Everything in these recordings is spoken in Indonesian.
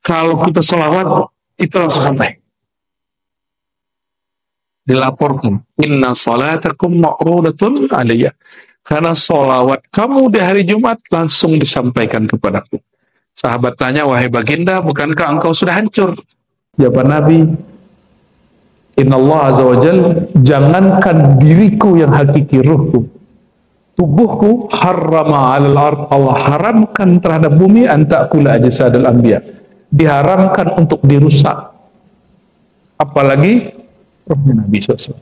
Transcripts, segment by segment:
Kalau kita sholawat, itu langsung sampai. Dilaporkan, inna salatakum ma'rudatun alaiya. Karena sholawat kamu di hari Jumat langsung disampaikan kepadaku. Sahabat tanya, wahai baginda, bukankah engkau sudah hancur? Jawaban Nabi, inna Allah azza wa jal, jangankan diriku yang hakiki, ruhku, tubuhku, harrama alal ard, Allah haramkan terhadap bumi, antakula ajsadal anbiya, diharamkan untuk dirusak, apalagi rohnya Nabi SAW.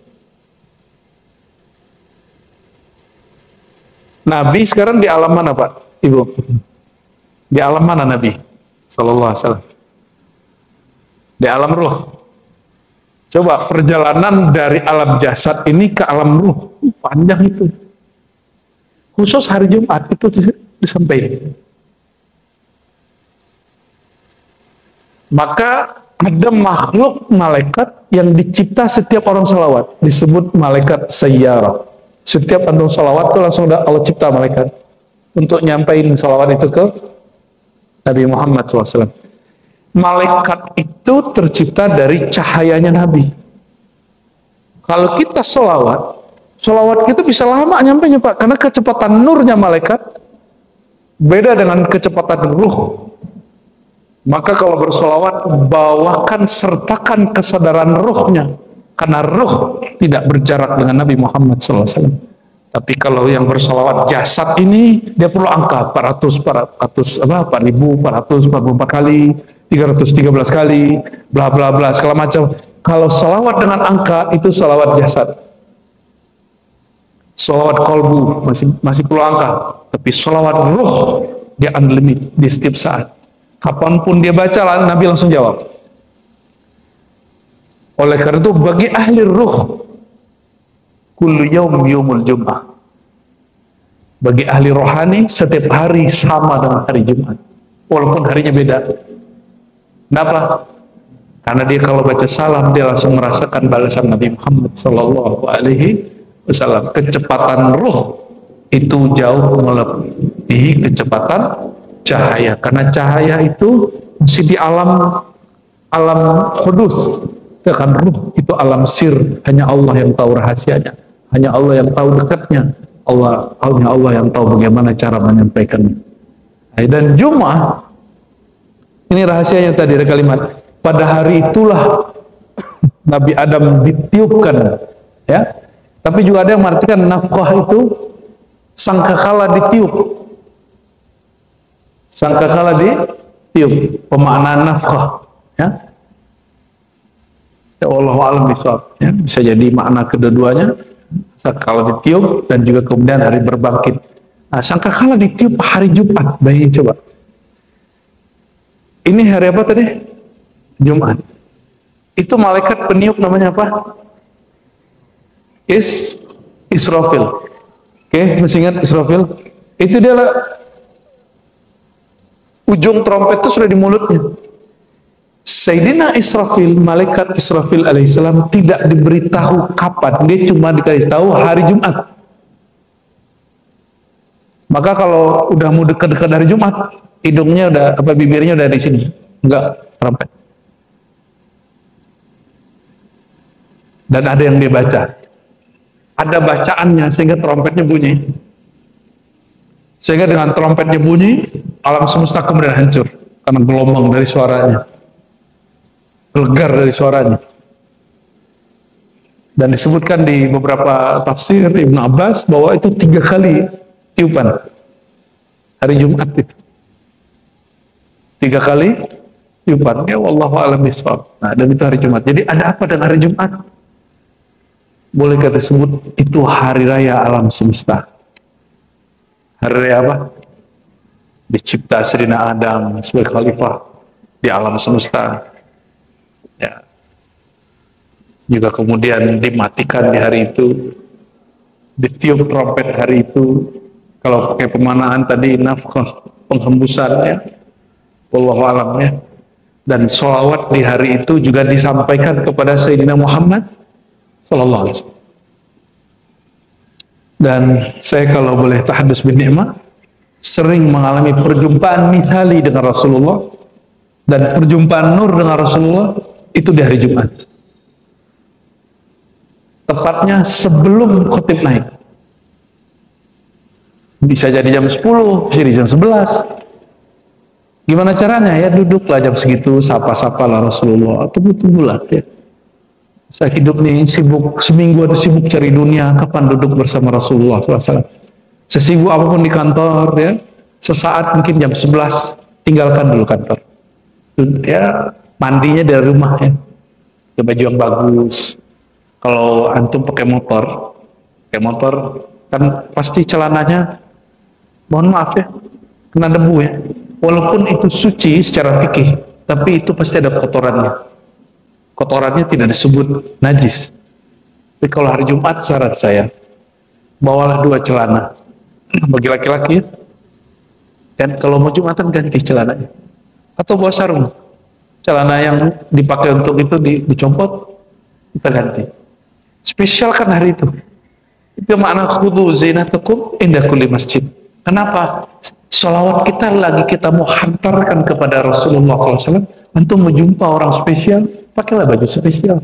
Nabi sekarang di alam mana, Pak? Ibu? Di alam mana Nabi Sallallahu Alaihi Wasallam? Di alam ruh. Coba perjalanan dari alam jasad ini ke alam ruh, panjang itu. Khusus hari Jumat itu disampaikan. Maka ada makhluk malaikat yang dicipta setiap orang salawat, disebut malaikat sayyarah. Setiap antum salawat itu langsung Allah cipta malaikat untuk nyampaikan salawat itu ke Nabi Muhammad SAW. Malaikat itu tercipta dari cahayanya Nabi. Kalau kita salawat kita bisa lama nyampainya, Pak, karena kecepatan nurnya malaikat beda dengan kecepatan ruh. Maka kalau bersolawat, bawakan, sertakan kesadaran ruhnya, karena ruh tidak berjarak dengan Nabi Muhammad SAW. Tapi kalau yang bersolawat jasad ini, dia perlu angka 400, 444 kali, 313 kali, bla bla bla, segala macam. Kalau solawat dengan angka, itu solawat jasad. Solawat kolbu masih perlu angka, tapi solawat ruh dia unlimited di setiap saat. Kapanpun dia baca, Nabi langsung jawab. Oleh karena itu bagi ahli ruh, kullu yaum yaumul jum'ah. Bagi ahli rohani, setiap hari sama dengan hari Jumat, walaupun harinya beda. Kenapa? Karena dia kalau baca salam, dia langsung merasakan balasan Nabi Muhammad Sallallahu Alaihi Wasallam. Kecepatan ruh itu jauh melebihi kecepatan cahaya, karena cahaya itu masih di alam kudus, kan ruh itu alam sir, hanya Allah yang tahu rahasianya, hanya Allah yang tahu dekatnya, hanya Allah yang tahu bagaimana cara menyampaikannya. Dan Jumat ini rahasianya tadi ada kalimat, pada hari itulah Nabi Adam ditiupkan, ya. Tapi juga ada yang mengartikan nafkah itu sangkakala ditiup. Sangkakala ditiup, pemaknaan nafkah, ya. Ya Allah alam bisawab, ya. Bisa jadi makna kedua-duanya, sangkakala ditiup dan juga kemudian hari berbangkit. Nah, sangkakala ditiup hari Jumat, bayangin coba. Ini hari apa tadi? Jumat. Itu malaikat peniup namanya apa? Israfil. Oke, masih ingat Israfil? Itu dia ujung trompet itu sudah di mulutnya. Sayyidina Israfil, malaikat Israfil alaihissalam tidak diberitahu kapan, dia cuma dikasih tahu hari Jumat. Maka kalau udah mau dekat-dekat hari Jumat, hidungnya udah, bibirnya udah di sini, enggak trompet. Dan ada yang dia baca, ada bacaannya sehingga trompetnya bunyi. Sehingga dengan trompetnya bunyi, alam semesta kemudian hancur karena gelombang dari suaranya, gelegar dari suaranya. Dan disebutkan di beberapa tafsir Ibnu Abbas bahwa itu 3 kali tiupan hari Jumat itu. 3 kali tiupan. Ya wallahu a'lam bishawab. Nah, dan itu hari Jumat. Jadi ada apa dengan hari Jumat? Boleh kita sebut itu hari raya alam semesta. Hari raya apa? Dicipta Sayyidina Adam sebagai khalifah di alam semesta. Ya. Juga kemudian dimatikan di hari itu, ditiup trompet hari itu. Kalau pakai pemanaan tadi nafkah, penghembusan, ya. Wallahu a'lam, ya. Dan sholawat di hari itu juga disampaikan kepada Sayyidina Muhammad Sallallahu Alaihi Wasallam. Dan saya kalau boleh tahaddus bin ni'mah, sering mengalami perjumpaan misali dengan Rasulullah Dan perjumpaan Nur dengan Rasulullah itu di hari Jumat. Tepatnya sebelum khotib naik. Bisa jadi jam 10, bisa jadi jam 11. Gimana caranya? Ya duduklah jam segitu, sapa-sapa lah Rasulullah. Tunggu-tunggulah ya. Saya hidup nih sibuk, seminggu ada sibuk cari dunia, kapan duduk bersama Rasulullah SAW. Sesibuk apapun di kantor ya, sesaat mungkin jam 11, tinggalkan dulu kantor. Ya, mandinya dari rumah ya. Pakai baju yang bagus. Kalau antum pakai motor kan pasti celananya, mohon maaf ya, kena debu ya. Walaupun itu suci secara fikih, tapi itu pasti ada kotorannya. Kotorannya tidak disebut najis. Tapi kalau hari Jumat syarat saya, bawalah 2 celana. Bagi laki-laki ya. Dan kalau mau Jumatan ganti celananya. Atau bawa sarung. Celana yang dipakai untuk itu dicopot, kita ganti. Spesial kan hari itu. Itu makna khudhu zinatakum inda kulli masjid. Kenapa? Sholawat kita lagi kita mau hantarkan kepada Rasulullah SAW untuk menjumpa orang spesial, pakailah baju spesial.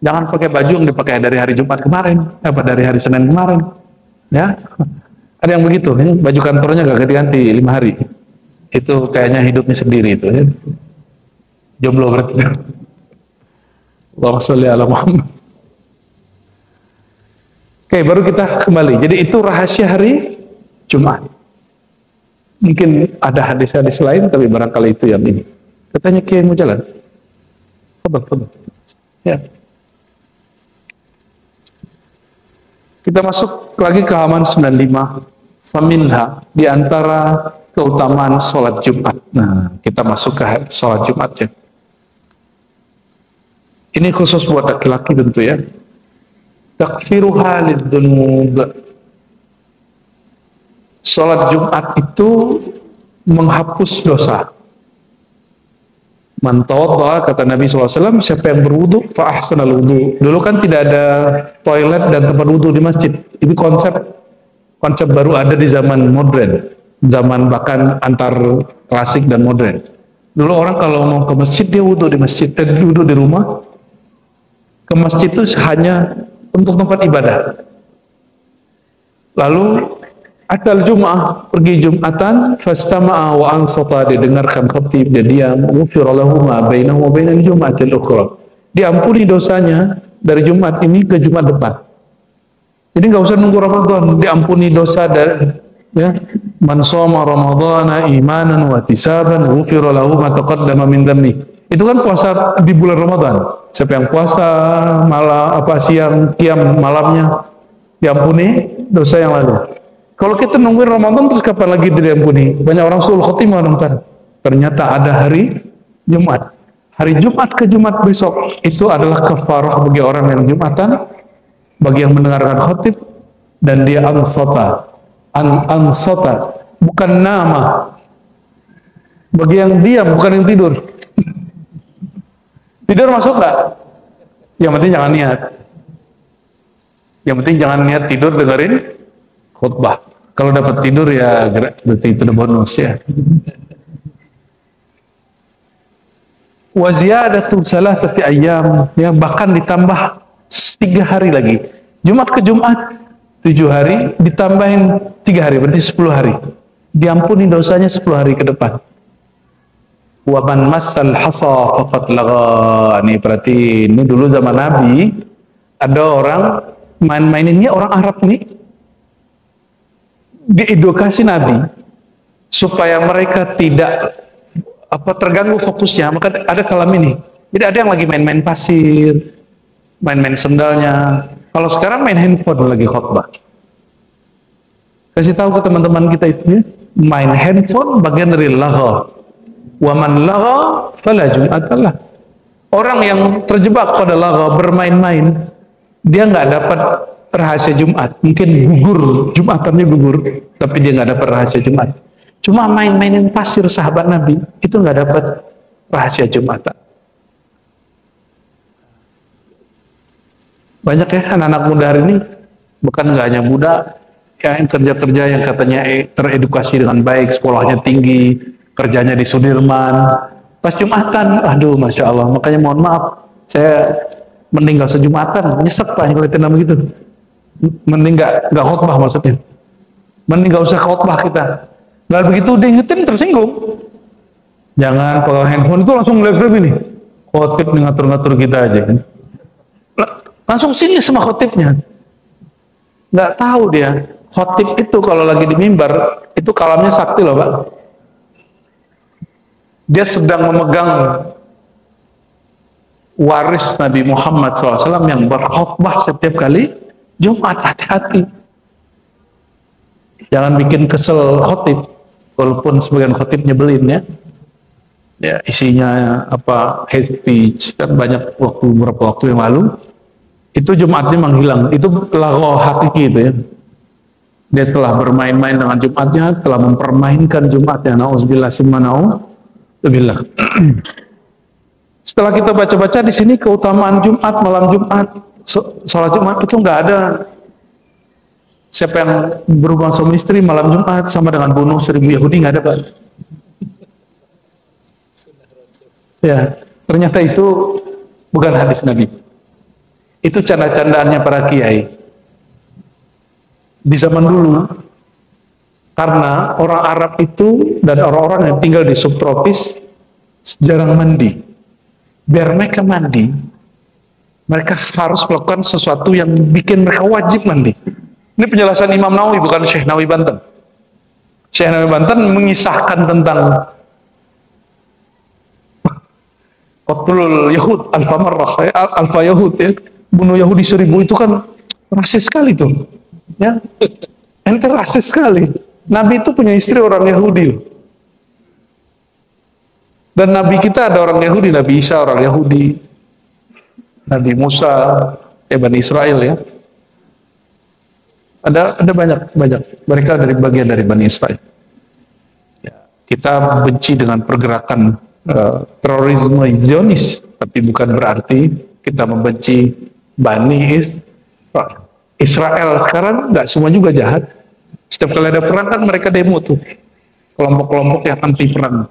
Jangan pakai baju yang dipakai dari hari Jumat kemarin, dari hari Senin kemarin. Ya, ada yang begitu. Ya? Baju kantornya gak ganti-ganti 5 hari. Itu kayaknya hidupnya sendiri itu. Ya? Jomblo berarti. Allahumma sholli ala Muhammad. Oke, baru kita kembali. Jadi itu rahasia hari Jumat. Mungkin ada hadis-hadis lain, tapi barangkali itu yang ini. Katanya Kiai mau jalan. Coba. Ya. Kita masuk lagi ke halaman 95. Faminha, di antara keutamaan sholat Jumat. Nah, kita masuk ke sholat Jumat ya. Ini khusus buat laki-laki tentu ya. Takfiruha lidzunub. Sholat Jumat itu menghapus dosa. Man tawadda, kata Nabi SAW, siapa yang berwudu fa ahsanal wudu. Dulu kan tidak ada toilet dan tempat wudu di masjid. Ini konsep baru ada di zaman modern, zaman bahkan antar klasik dan modern. Dulu orang kalau mau ke masjid dia wudu di masjid, dan wudu di rumah. Ke masjid itu hanya untuk tempat ibadah. Lalu atal Jum'ah, pergi Jumatan, fastama'a wa ansata, didengarkan khatib, dia diam, ghufira lahu ma bainahu wa bainal jum'atil ukhra. Diampuni dosanya dari Jumat ini ke Jumat depan. Jadi nggak usah nunggu Ramadan, diampuni dosa dari ya, man shoma ramadhana imanan wa ihtisaban ghufira lahu ma taqaddama min dhanbi. Itu kan puasa di bulan Ramadan. Siapa yang puasa malam siang qiyam malamnya diampuni dosa yang lalu. Kalau kita nungguin Ramadan terus kapan lagi diampuni? Banyak orang suul khotimah nonton. Ternyata ada hari Jumat. Hari Jumat ke Jumat besok itu adalah kafarah bagi orang yang Jumatan, bagi yang mendengarkan khotib, dan dia ansata. Ansata bukan nama. Bagi yang diam bukan yang tidur. Tidur masuk nggak? Yang penting jangan niat. Yang penting jangan niat tidur dengerin khutbah. Kalau dapat tidur ya berarti itu udah bonus ya. Wa ziyadatu salasati ayyam, ya bahkan ditambah 3 hari lagi. Jumat ke Jumat 7 hari ditambahin 3 hari berarti 10 hari. Diampuni dosanya 10 hari ke depan. Wa man massal hasa faqad lagha. Nih berarti ini dulu zaman Nabi ada orang main-maininnya orang Arab nih. Diedukasi Nabi supaya mereka tidak terganggu fokusnya, maka ada kalam ini. Jadi ada yang lagi main-main pasir, main-main sendalnya. Kalau sekarang main handphone lagi khotbah. Kasih tahu ke teman-teman kita itu ya, main handphone bagian dari lagha. Wa man lagha fala jum'atalah. Orang yang terjebak pada lagha, bermain-main, dia nggak dapat rahasia Jumat. Mungkin gugur, Jumatannya gugur, tapi dia nggak dapat rahasia Jumat. Cuma main-mainin pasir sahabat Nabi, itu nggak dapat rahasia Jumatan. Banyak ya anak-anak muda hari ini, bukan nggak hanya muda, yang kerja-kerja yang katanya teredukasi dengan baik, sekolahnya tinggi, kerjanya di Sudirman, Pas Jumatan, aduh Masya Allah, makanya mohon maaf, saya mending gak usah Jumatan, nyesek Pak kalau nama gitu. Mending gak khotbah maksudnya. Mending gak usah khotbah kita. Gak begitu diingetin tersinggung. Jangan kalau handphone itu langsung grab ini. Khotib ngatur-ngatur kita aja kan. Langsung sini sama khotibnya. Nggak tahu dia. Khotib itu kalau lagi di mimbar, itu kalamnya sakti loh Pak. Dia sedang memegang waris Nabi Muhammad SAW yang berkhotbah setiap kali Jumat. Hati-hati. Jangan bikin kesel khotib. Walaupun sebagian khotib nyebelin ya. Ya, isinya apa hate speech kan banyak beberapa waktu yang lalu itu Jumatnya menghilang, itu lagu hakiki itu ya. Dia telah bermain-main dengan Jumatnya, telah mempermainkan Jumatnya. Nauzubillah summa nauzubillah. Setelah kita baca-baca di sini keutamaan Jumat, malam Jumat, sholat Jumat itu nggak ada. Siapa yang berhubungan suami istri malam Jumat sama dengan bunuh 1000 Yahudi, nggak ada Pak. Ya, ternyata itu bukan hadis Nabi. Itu canda-candaannya para kiai. Di zaman dulu, karena orang Arab itu dan orang-orang yang tinggal di subtropis jarang mandi. Biar mereka mandi, mereka harus melakukan sesuatu yang bikin mereka wajib mandi. Ini penjelasan Imam Nawawi, bukan Syekh Nawawi Banten. Syekh Nawawi Banten mengisahkan tentang Qatlul Yahud, Alfa Yahud ya, bunuh Yahudi 1000 itu kan rasis sekali tuh, ya, ente rasis sekali. Nabi itu punya istri orang Yahudi, dan Nabi kita ada orang Yahudi, Nabi Isa orang Yahudi, Nabi Musa, Bani Israel ya, ada banyak mereka dari bagian dari Bani Israel. Ya, kita benci dengan pergerakan terorisme Zionis, tapi bukan berarti kita membenci Bani Israel. Sekarang nggak semua juga jahat. Setiap kali ada perang kan mereka demo tuh, kelompok-kelompok yang anti perang.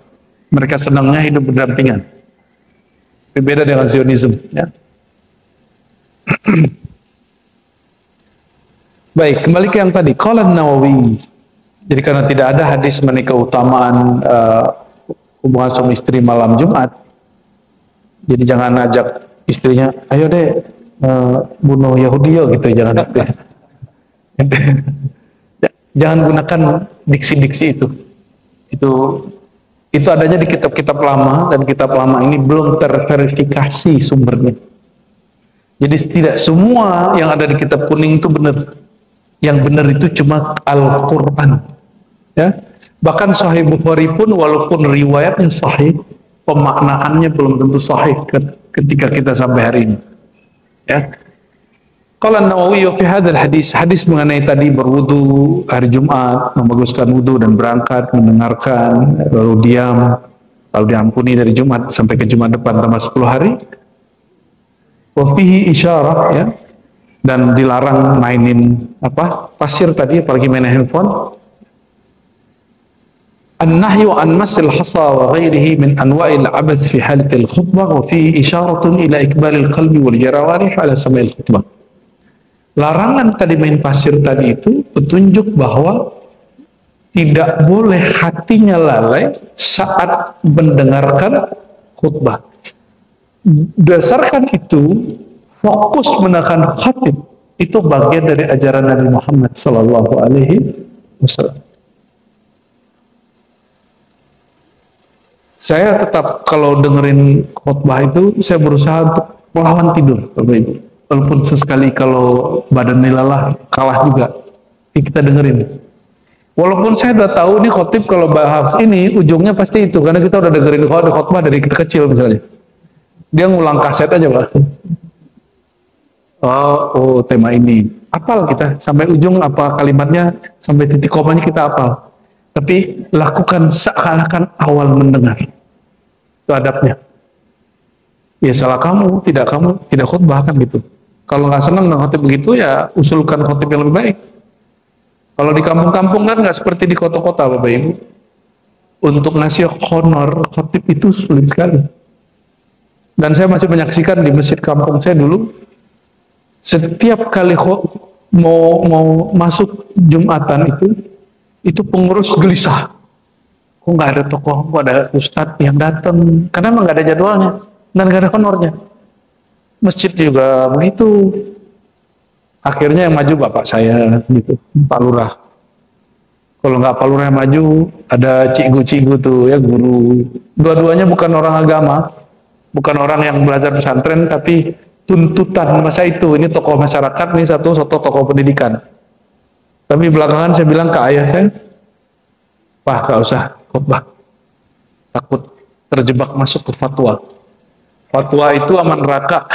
Mereka senangnya hidup berdampingan. Berbeda dengan Zionisme. Ya. Baik, kembali ke yang tadi. Qala Nawawi. Jadi karena tidak ada hadis mengenai keutamaan hubungan suami istri malam Jumat, jadi jangan ajak istrinya, ayo deh bunuh Yahudi yuk gitu, jangan gitu. Jangan gunakan diksi-diksi itu. Itu adanya di kitab-kitab lama, dan kitab lama ini belum terverifikasi sumbernya. Jadi tidak semua yang ada di kitab kuning itu benar. Yang benar itu cuma Al-Quran. Ya. Bahkan Sahih Bukhari pun walaupun riwayatnya sahih, pemaknaannya belum tentu sahih ketika kita sampai hari ini. Ya. Qala Nawawi fi hadzal hadis mengenai tadi berwudu hari Jumat, membaguskan wudu dan berangkat, mendengarkan, lalu diam, lalu diampuni dari Jumat sampai ke Jumat depan tambah 10 hari. Wa fihi isyarah ya. Dan dilarang mainin pasir tadi, apalagi main handphone. An-nahyu an masil hasa wa ghairihi min anwa'il abath fi halatil khutbah wa fihi isyaratun ila ikbalil qalbi wal jarawarih ala sama'il khutbah. Larangan tadi main pasir tadi itu petunjuk bahwa tidak boleh hatinya lalai saat mendengarkan khutbah. Berdasarkan itu, fokus menekan khatib itu bagian dari ajaran Nabi Muhammad sallallahu alaihi wasallam. Saya tetap kalau dengerin khutbah itu saya berusaha untuk melawan tidur, Bapak Ibu. Walaupun sesekali kalau badannya lelah kalah juga, kita dengerin. Walaupun saya udah tahu ini khotib kalau bahas ini ujungnya pasti itu, karena kita udah dengerin khutbah dari kita kecil misalnya. Dia ngulang kaset aja Pak. Oh tema ini, apal kita sampai ujung apa kalimatnya, sampai titik komanya kita apal. Tapi lakukan seakan-akan awal mendengar. Itu adabnya. Ya salah kamu, tidak khutbah kan gitu. Kalau nggak senang dengan khotib begitu, ya usulkan khotib yang lebih baik. Kalau di kampung-kampung kan nggak seperti di kota-kota, Bapak Ibu. untuk ngasih honor khotib itu sulit sekali. Dan saya masih menyaksikan di masjid kampung saya dulu, setiap kali mau masuk Jumatan itu pengurus gelisah. Kok nggak ada tokoh, kok ada ustadz yang datang? Karena emang nggak ada jadwalnya dan nggak ada honornya. Masjid juga begitu. Akhirnya yang maju bapak saya, gitu, Pak Lurah. Kalau nggak Pak Lurah yang maju, ada cikgu-cikgu tuh ya, guru. Dua-duanya bukan orang agama, bukan orang yang belajar pesantren, tapi tuntutan masa itu. Ini tokoh masyarakat, nih satu tokoh pendidikan. Tapi belakangan saya bilang ke ayah saya, Pak, nggak usah khotbah, takut terjebak masuk ke fatwa. Fatwa itu aman neraka,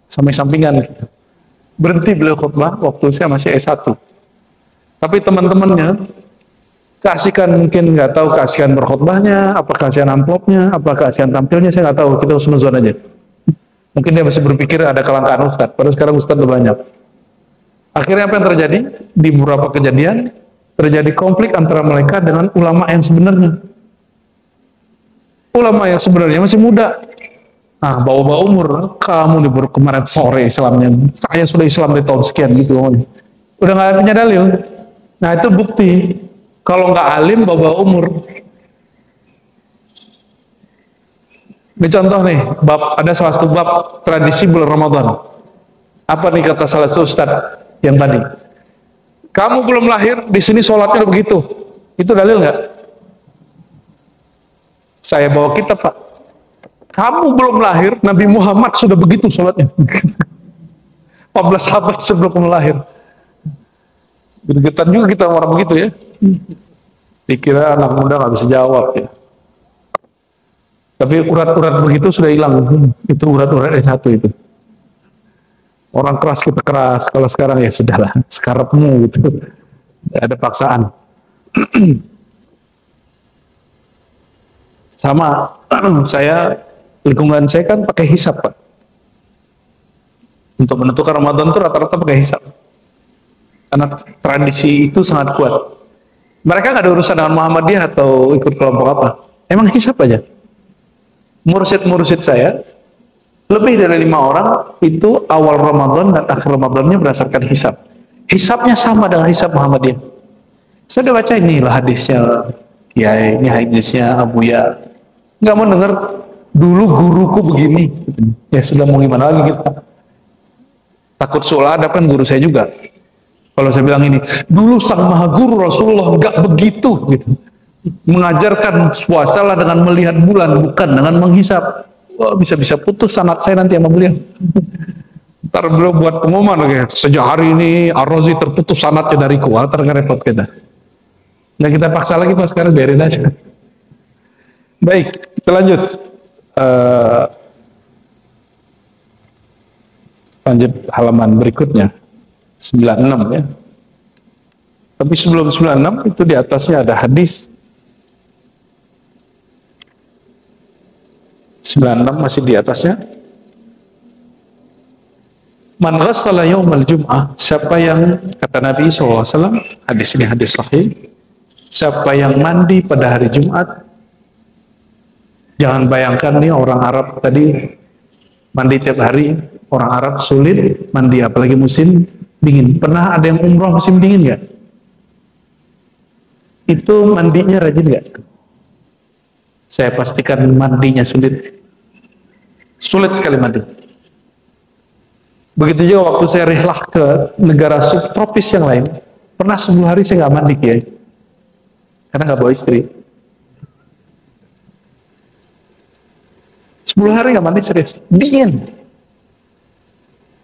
sampai sampingan gitu. Berhenti beliau khotbah waktu saya masih S1. Tapi teman-temannya keasikan, mungkin nggak tahu keasikan berkhotbahnya, apa keasikan amplopnya, apa keasikan tampilnya, saya nggak tahu. Kita husnuzon aja. Mungkin dia masih berpikir ada kelangkaan ustadz, padahal sekarang ustadz udah banyak. Akhirnya apa yang terjadi? Di beberapa kejadian terjadi konflik antara mereka dengan ulama yang sebenarnya. Ulama yang sebenarnya masih muda. Nah, bawa-bawa umur, kamu nih baru kemarin sore Islamnya, saya sudah Islam dari tahun sekian gitu. Udah nggak punya dalil. Nah, itu bukti. Kalau nggak alim, bawa-bawa umur. Ini contoh nih, ada salah satu bab tradisi bulan Ramadan. Apa nih kata salah satu ustadz yang tadi? Kamu belum lahir, di sini sholatnya begitu. Itu dalil nggak? Saya bawa kitab, Pak. Kamu belum lahir, Nabi Muhammad sudah begitu sholatnya. 14 sahabat sebelum kamu lahir. Gergetan juga kita orang begitu ya. Dikira anak muda nggak bisa jawab ya. Tapi urat-urat begitu sudah hilang. Itu urat-urat S1 itu. Orang keras kita keras. Kalau sekarang ya sudahlah, sekarapmu gitu. Tidak ada paksaan. Sama saya, lingkungan saya kan pakai hisab, Pak. Untuk menentukan Ramadan itu rata-rata pakai hisab. Karena tradisi itu sangat kuat. Mereka nggak ada urusan dengan Muhammadiyah atau ikut kelompok apa. Emang hisab aja. Mursyid-mursyid saya, lebih dari 5 orang, itu awal Ramadan dan akhir Ramadannya berdasarkan hisab. Hisabnya sama dengan hisab Muhammadiyah. Saya udah baca inilah hadisnya, ya ini hadisnya Abu Ya. Nggak mau dengar, dulu guruku begini. Ya sudah, mau gimana lagi kita. Takut soal adab kan guru saya juga. Kalau saya bilang ini, dulu sang maha guru Rasulullah nggak begitu gitu. Mengajarkan puasalah dengan melihat bulan, bukan dengan menghisap. Wah, bisa-bisa putus sanad saya nanti sama beliau. Ntar beliau buat pengumuman, sejak hari ini Ar-Razi terputus sanadnya dari kuat, repot kita. Nah, kita paksa lagi Pak, sekarang biarin aja. Baik, kita lanjut. Lanjut halaman berikutnya, 96 ya. Tapi sebelum 96 itu di atasnya ada hadis 96, masih di atasnya. Man ghassala yaumal jum'ah, siapa yang, kata Nabi SAW, hadis ini hadis sahih, siapa yang mandi pada hari Jumat. Jangan bayangkan nih orang Arab tadi mandi tiap hari. Orang Arab sulit mandi, apalagi musim dingin. Pernah ada yang umroh musim dingin nggak? Itu mandinya rajin nggak? Saya pastikan mandinya sulit. Sulit sekali mandi. Begitu juga waktu saya rihlah ke negara subtropis yang lain, pernah 10 hari saya nggak mandi, Kiai. Karena nggak bawa istri. 10 hari nggak mandi, serius. Dingin.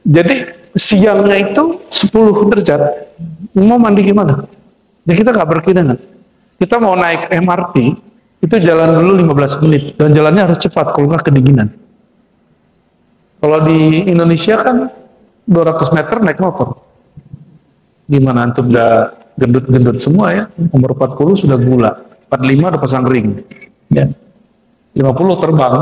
Jadi siangnya itu 10 derajat. Mau mandi gimana? Ya kita nggak berkeinginan. Kita mau naik MRT, itu jalan dulu 15 menit. Dan jalannya harus cepat, kalau nggak kedinginan. Kalau di Indonesia kan 200 meter naik motor. Gimana antum udah gendut-gendut semua ya? Umur 40 sudah gula, 45 udah pasang ring. Ya. 50 terbang.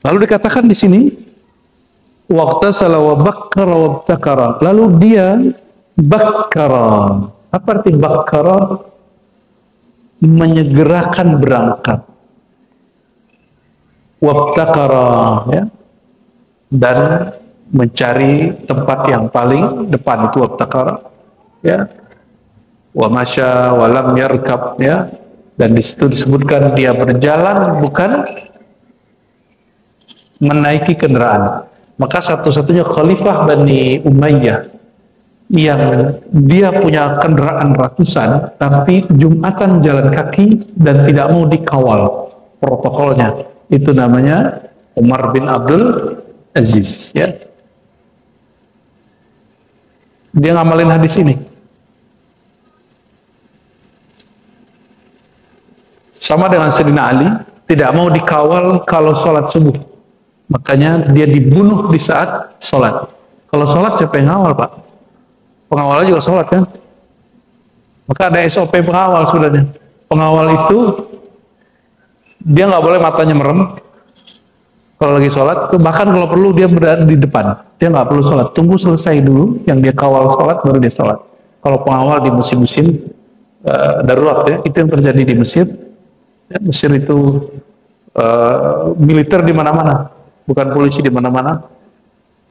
Lalu dikatakan di sini, waqta salawa bakkara wabtakara. Lalu dia Bakkara. Apa arti bakkara? Menyegerakan berangkat. Wabtakara, ya, dan mencari tempat yang paling depan, itu wabtakara, ya. Wa masya wa lam yarkab, ya, dan disitu disebutkan dia berjalan bukan menaiki kendaraan. Maka satu-satunya khalifah Bani Umayyah yang dia punya kendaraan ratusan tapi Jumatan jalan kaki dan tidak mau dikawal protokolnya, itu namanya Umar bin Abdul Aziz, ya. Dia ngamalin hadis ini. Sama dengan Sayyidina Ali, tidak mau dikawal kalau sholat subuh. Makanya dia dibunuh di saat sholat. Kalau sholat siapa yang ngawal, Pak? Pengawalnya juga sholat, kan? Maka ada SOP pengawal sebenarnya. Pengawal itu dia nggak boleh matanya merem kalau lagi sholat. Bahkan kalau perlu dia berada di depan. Dia nggak perlu sholat. Tunggu selesai dulu yang dia kawal sholat, baru dia sholat. Kalau pengawal di musim-musim darurat, ya, itu yang terjadi di Mesir. Ya, Mesir itu militer di mana-mana, bukan polisi di mana-mana.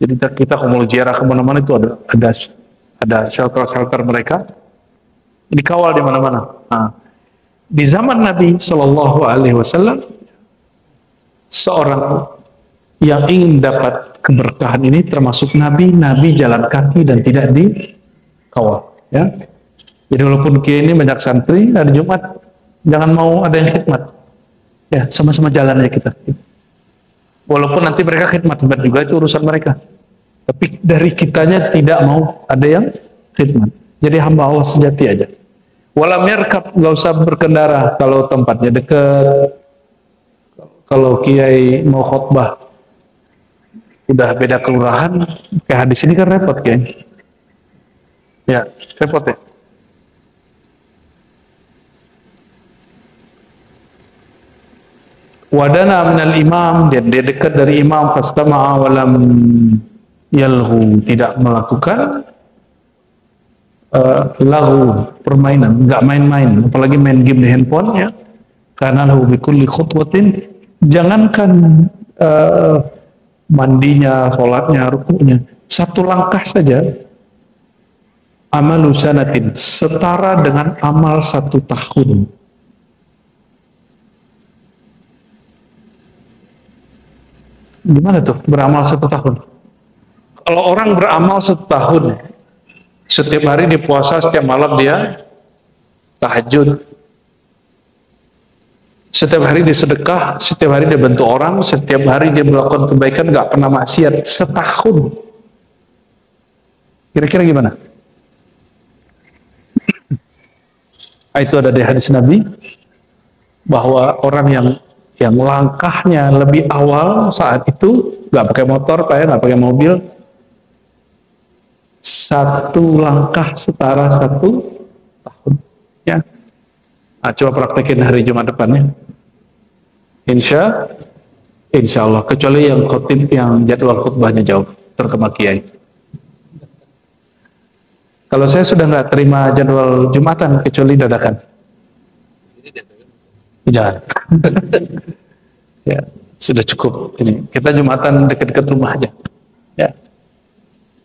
Jadi kita kalau mau ziarah kemana-mana itu ada shelter-shelter mereka, dikawal di mana-mana. Nah, di zaman Nabi Shallallahu Alaihi Wasallam, seorang yang ingin dapat keberkahan ini termasuk Nabi jalan kaki dan tidak dikawal. Ya, jadi walaupun kiai ini banyak santri hari Jumat, jangan mau ada yang khidmat, ya, sama-sama jalan aja kita. Walaupun nanti mereka khidmat juga, itu urusan mereka. Tapi dari kitanya tidak mau ada yang khidmat. Jadi hamba Allah sejati aja. Walam yarkab, nggak usah berkendara kalau tempatnya dekat. Kalau kiai mau khutbah udah beda kelurahan, kayak hadis ini kan repot, kiai. Ya, repot, ya. Wadana minal imam, dia dekat dari imam, fastama'a walam yalhu, tidak melakukan lahu, permainan, nggak main-main, apalagi main game di handphone, ya. Karena lahu bikulli khutwatin, jangankan mandinya, sholatnya, rukunya, satu langkah saja, amalu sanatin, setara dengan amal 1 tahun. Gimana tuh beramal 1 tahun? Kalau orang beramal 1 tahun, setiap hari dia puasa, setiap malam dia tahajud, setiap hari dia sedekah, setiap hari dia bantu orang, setiap hari dia melakukan kebaikan, nggak pernah maksiat, setahun. Kira-kira gimana? Itu ada di hadis Nabi bahwa orang yang langkahnya lebih awal saat itu, nggak pakai motor, nggak pakai mobil, 1 langkah setara 1 tahun, ya. Nah, coba praktekin hari Jumat depannya, insya Allah, kecuali yang khotib yang jadwal khutbahnya jauh, terutama kiai. Kalau saya sudah nggak terima jadwal Jumatan kecuali dadakan. Jangan. Ya, sudah cukup ini. Kita Jumatan dekat-dekat rumah aja. Ya.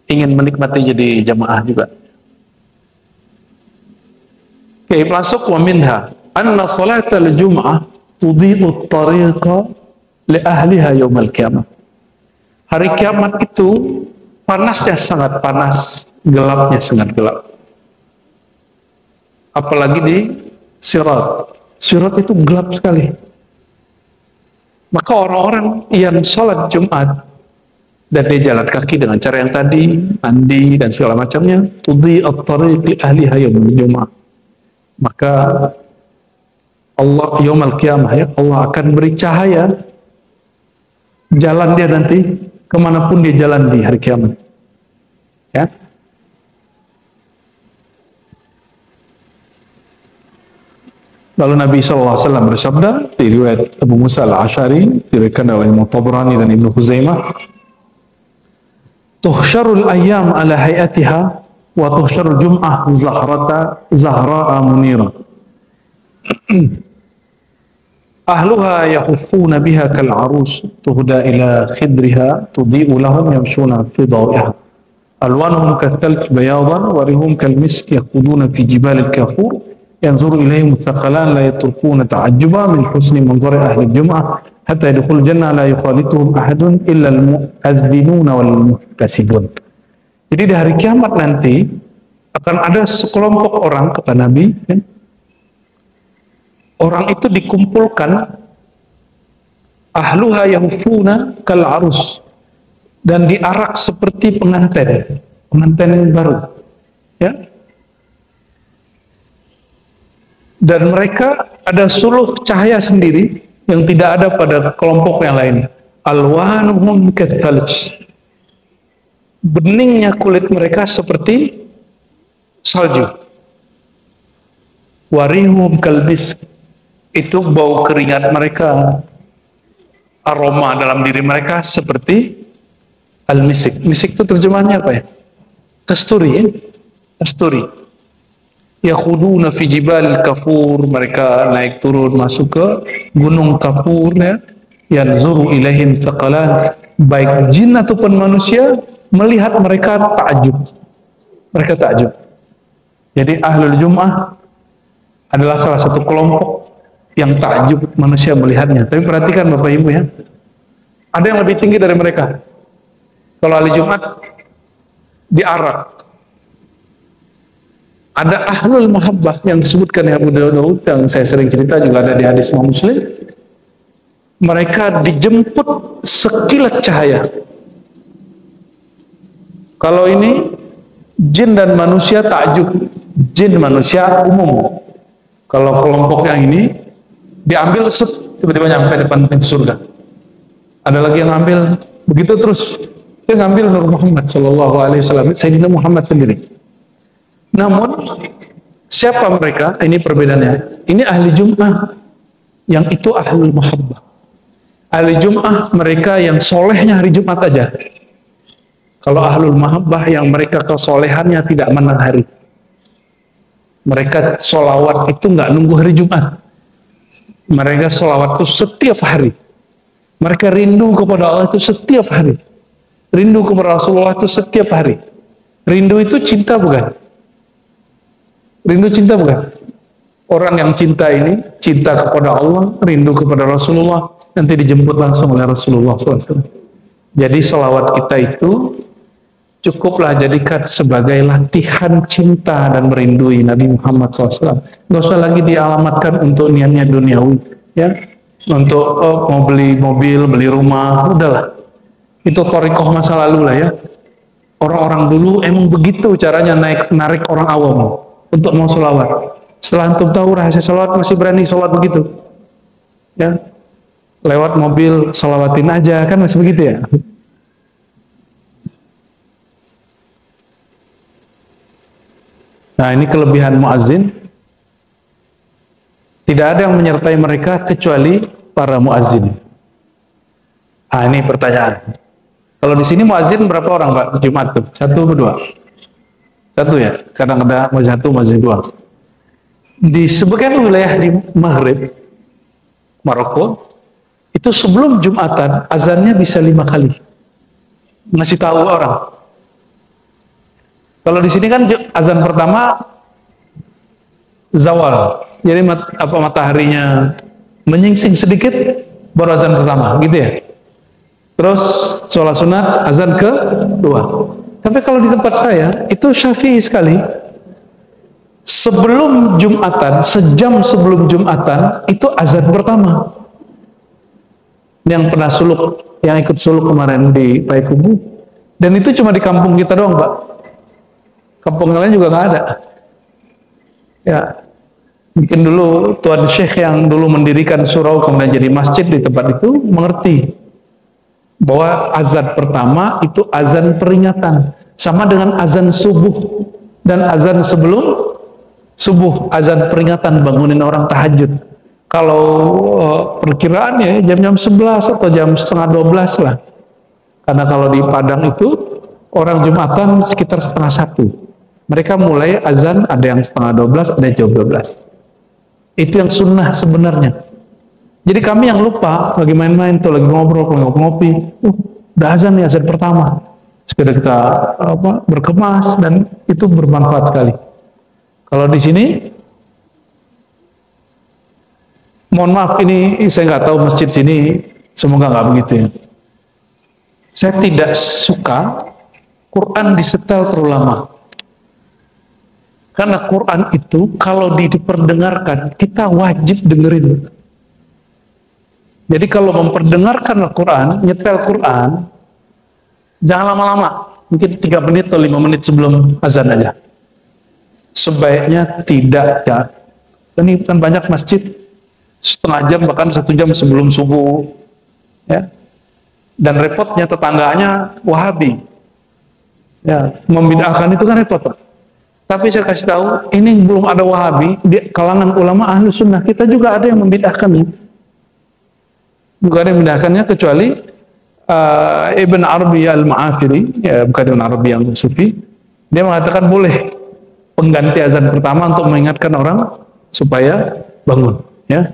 Ingin menikmati jadi jamaah juga. Oke, masuk wa minha anna salatal jum'ah tudhi'u at-tariqa li ahliha yaumil qiyamah. Hari kiamat itu panasnya sangat panas, gelapnya sangat gelap. Apalagi di Sirat. Sirat itu gelap sekali. Maka orang-orang yang sholat Jumat dan dia jalan kaki dengan cara yang tadi, mandi dan segala macamnya, tudhi at-tariq li ahliha yaumil jum'ah, maka Allah yaumil qiyamah, ya, Allah akan beri cahaya jalan dia nanti kemanapun dia jalan di hari kiamat, ya. Lalu Nabi SAW bersabda di riwayat Abu Musa al-Ash'ari, diriwayatkan oleh Imam Tabrani dan Ibnu Huzaimah, tuhsyarul ayyam ala hayatiha wa tuhsyarul jum'ah zahra'a munira. Ahluha yahuffuna biha kal arus tuhda ila khidriha tudhi'u lahum yamshuna fi dawiha alwanuhum kathalj bayadan wa rihum kal misk yaquduna fi jibal al kafur yanzuru ilayhim thaqalan la yatrukuna ta'ajjuba min husni manzari ahli jum'ah hatta yadkhul jannah la yukhalituhum ahadun illa al mu'adhdhinuna wal muhtasibun. Jadi di hari kiamat nanti akan ada sekelompok orang, kata Nabi, kan? Orang itu dikumpulkan, ahluha yahufuna kal arus, dan diarak seperti pengantin baru, ya. Dan mereka ada suluh cahaya sendiri yang tidak ada pada kelompok yang lain. Alwanuhum kathalj, beningnya kulit mereka seperti salju. Warihum kalbis, itu bau keringat mereka, aroma dalam diri mereka seperti al-misik. Misik itu terjemahannya apa ya? Kasturi, ya? Kasturi. Yakhuduna fi jibal kafur, mereka naik turun masuk ke gunung kafur, ya. Yanzuru ilaihim thaqalan, baik jin ataupun manusia melihat mereka takjub. Mereka takjub. Jadi ahlul jum'ah adalah salah satu kelompok yang takjub manusia melihatnya. Tapi perhatikan Bapak Ibu, ya, ada yang lebih tinggi dari mereka. Kalau ahli Jumat diarak, ada ahlul mahabbah yang disebutkan di Abu Dawud, yang saya sering cerita, juga ada di hadis Imam Muslim. Mereka dijemput sekilat cahaya. Kalau ini jin dan manusia takjub, jin manusia umum. Kalau kelompok yang ini diambil, tiba-tiba nyampe depan pintu surga. Ada lagi yang ngambil, begitu terus. Dia ngambil Nur Muhammad Sallallahu Alaihi Wasallam, Sayyidina Muhammad sendiri. Namun siapa mereka? Ini perbedaannya. Ini ahli Jum'ah, yang itu ahlul mahabbah. Ahli Jum'ah mereka yang solehnya hari Jumat aja. Kalau ahlul mahabbah yang mereka kesolehannya tidak menang hari. Mereka sholawat itu nggak nunggu hari Jumat. Mereka sholawat itu setiap hari. Mereka rindu kepada Allah itu setiap hari. Rindu kepada Rasulullah itu setiap hari. Rindu itu cinta bukan? Rindu cinta bukan? Orang yang cinta ini, cinta kepada Allah, rindu kepada Rasulullah, nanti dijemput langsung oleh Rasulullah SAW. Jadi sholawat kita itu cukuplah jadikan sebagai latihan cinta dan merindui Nabi Muhammad SAW. Nggak usah lagi dialamatkan untuk niatnya duniawi, ya, untuk mau beli mobil, beli rumah, udahlah. Itu thariqah masa lalu lah, ya. Orang-orang dulu emang begitu caranya narik orang awam untuk mau sholawat. Setelah antum tahu rahasia sholawat, masih berani sholat begitu, ya. Lewat mobil sholawatin aja, kan masih begitu, ya. Nah, ini kelebihan muazzin. Tidak ada yang menyertai mereka kecuali para muazzin. Ah, ini pertanyaan. Kalau di sini muazzin berapa orang, Pak, Jumat tuh? Satu atau dua? Satu, ya? Kadang ada muazzin satu, muazzin dua. Di sebagian wilayah di Maghrib, Maroko, itu sebelum Jumatan, azannya bisa 5 kali. Ngasih tahu orang. Kalau di sini kan azan pertama zawal, jadi mataharinya menyingsing sedikit baru azan pertama, gitu ya. Terus sholat sunat azan kedua. Tapi kalau di tempat saya itu syafi'i sekali. Sebelum Jumatan, sejam sebelum Jumatan itu azan pertama. Yang pernah suluk, yang ikut suluk kemarin di Payakumbuh, dan itu cuma di kampung kita doang, Pak. Kampung lain juga nggak ada. Ya, mungkin dulu Tuan Syekh yang dulu mendirikan surau kemudian jadi masjid di tempat itu mengerti bahwa azan pertama itu azan peringatan, sama dengan azan subuh dan azan sebelum subuh, azan peringatan bangunin orang tahajud. Kalau perkiraannya jam-jam 11 atau jam setengah 12 lah. Karena kalau di Padang itu orang Jumatan sekitar setengah 1. Mereka mulai azan ada yang setengah 12, ada yang jam 12. Itu yang sunnah sebenarnya. Jadi kami yang lupa, lagi main-main tuh, lagi ngobrol, ngopi-ngopi, udah azan nih, azan pertama. Sekedar kita berkemas, dan itu bermanfaat sekali. Kalau di sini, mohon maaf, ini saya nggak tahu masjid sini, semoga nggak begitu ya. Saya tidak suka Quran disetel terlalu lama. Karena Quran itu kalau diperdengarkan, kita wajib dengerin. Jadi kalau memperdengarkan Al-Quran, nyetel Quran, jangan lama-lama. Mungkin 3 menit atau 5 menit sebelum azan aja. Sebaiknya tidak ya. Ini kan banyak masjid setengah jam bahkan 1 jam sebelum subuh. Ya. Dan repotnya tetangganya Wahabi. Ya, membid'ahkan itu kan repot, Pak. Tapi saya kasih tahu, ini belum ada Wahabi di kalangan ulama ahlu sunnah. Kita juga ada yang membid'ahkannya. Bukan ada yang membid'ahkannya kecuali Ibn Arabi al-Ma'afiri, ya, bukan Ibn Arabi yang sufi. Dia mengatakan boleh pengganti azan pertama untuk mengingatkan orang supaya bangun, ya.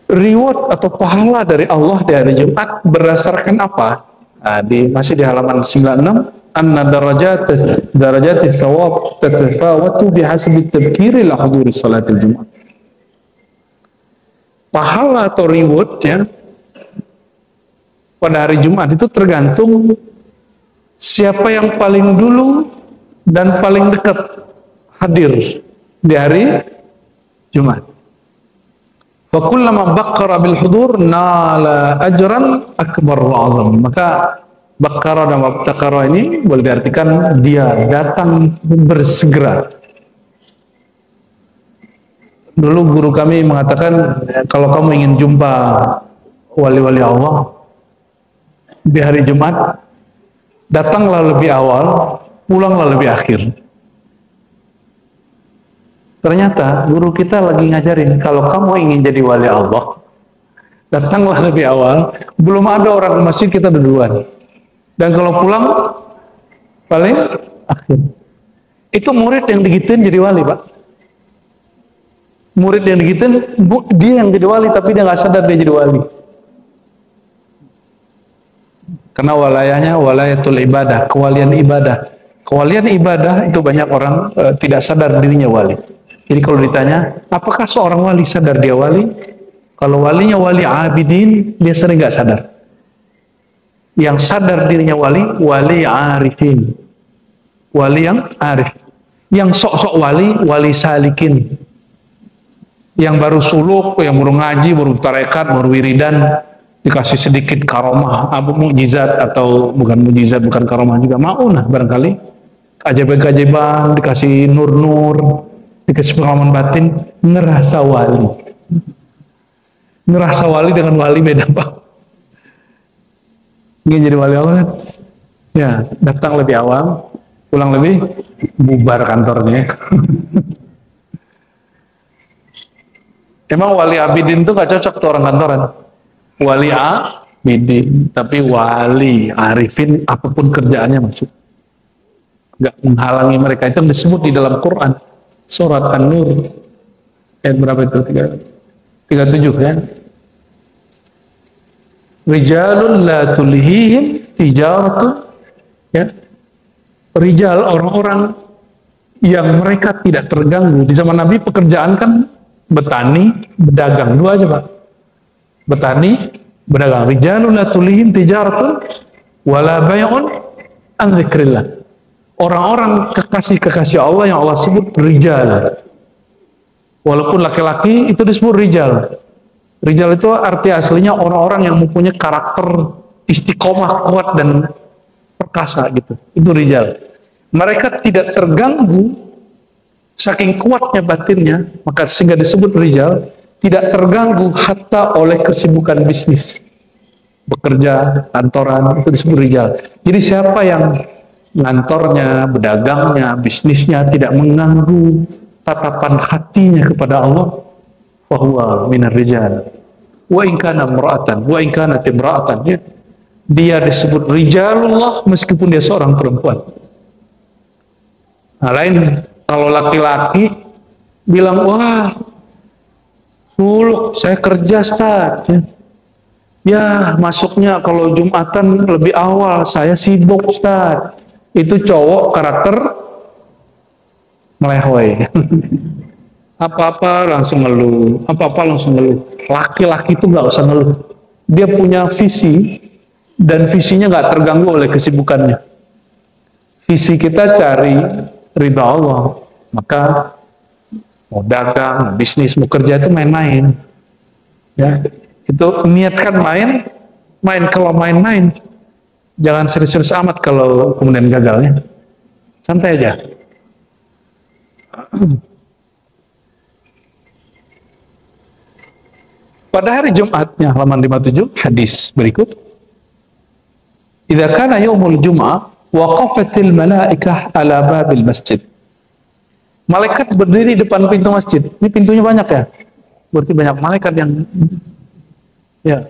Reward atau pahala dari Allah di hari Jumat berdasarkan apa? Nah, masih di halaman 96, anna darajati thawab tatafawatu bihasabi tadhkiri la huduri salatil Jumat. Pahala atau reward ya pada hari Jumat itu tergantung siapa yang paling dulu dan paling dekat hadir di hari Jumat. Fa kullama baqqara bil hudur nala ajran akbar wa azam. Maka baqqara dan wabtaqara ini boleh diartikan dia datang bersegera. Dulu guru kami mengatakan, kalau kamu ingin jumpa wali-wali Allah di hari Jumat, datanglah lebih awal, pulanglah lebih akhir. Ternyata guru kita lagi ngajarin, kalau kamu ingin jadi wali Allah, datanglah lebih awal, belum ada orang di masjid, kita duluan. Dan kalau pulang, paling akhir. Itu murid yang digituin jadi wali, Pak. Murid yang digituin, dia yang jadi wali, tapi dia nggak sadar dia jadi wali. Karena walayahnya walayatul ibadah, kewalian ibadah. Kewalian ibadah itu banyak orang tidak sadar dirinya wali. Jadi kalau ditanya, apakah seorang wali sadar dia wali? Kalau walinya wali abidin, dia sering nggak sadar. Yang sadar dirinya wali, wali arifin. Wali yang arif. Yang sok-sok wali, wali salikin. Yang baru suluk, yang baru ngaji, baru tarekat, baru wiridan, dikasih sedikit karomah, mukjizat atau bukan mukjizat, bukan karomah juga, maunah barangkali. Keajaiban-keajaiban, dikasih nur-nur, dikasih pengalaman batin, ngerasa wali. Ngerasa wali dengan wali beda, Pak. Ingin jadi wali Allah, ya datang lebih awal, pulang lebih, bubar kantornya. Emang wali abidin itu gak cocok tuh orang kantoran. Wali abidin, tapi wali arifin, apapun kerjaannya maksud. Gak menghalangi mereka, itu disebut di dalam Quran. Surat An-Nur ayat berapa itu? 37 ya. Rijalun la tulhihim tijaratu, ya. Rijal, orang-orang yang mereka tidak terganggu. Di zaman Nabi pekerjaan kan betani, berdagang, dua aja, Pak. Betani, berdagang. Rijalun la tulhihim tijaratun wala bay'un an dzikrillah. Orang-orang kekasih-kekasih Allah yang Allah sebut rijal. Walaupun laki-laki itu disebut rijal. Rijal itu arti aslinya orang-orang yang mempunyai karakter istiqomah, kuat dan perkasa gitu. Itu rijal. Mereka tidak terganggu saking kuatnya batinnya, maka sehingga disebut rijal, tidak terganggu hatta oleh kesibukan bisnis. Bekerja, kantoran, itu disebut rijal. Jadi siapa yang ngantornya, bedagangnya, bisnisnya tidak mengganggu tatapan hatinya kepada Allah, fahuwa minar rijal. wa in kana imra'atan, wa in kanat imra'atan, ya. Dia disebut rijalullah meskipun dia seorang perempuan. Nah, lain kalau laki-laki bilang, wah, suluk, saya kerja, Ustaz. Ya, masuknya kalau Jumatan lebih awal, saya sibuk, Ustaz. Itu cowok karakter melehoi. Apa-apa langsung ngeluh, apa-apa langsung ngeluh. Laki-laki itu nggak usah ngeluh. Dia punya visi, dan visinya nggak terganggu oleh kesibukannya. Visi kita cari ridha Allah, maka mau dagang, bisnis, mau kerja itu main-main. Ya, itu niatkan main. Kalau main-main, jangan serius-serius amat kalau kemudian gagalnya. Santai aja. Pada hari Jumatnya, halaman 57, hadis berikut. Idza kana yaumul jum'ah waqafatil malaikah ala babil masjid. Malaikat berdiri depan pintu masjid. Ini pintunya banyak ya? Berarti banyak malaikat yang ya.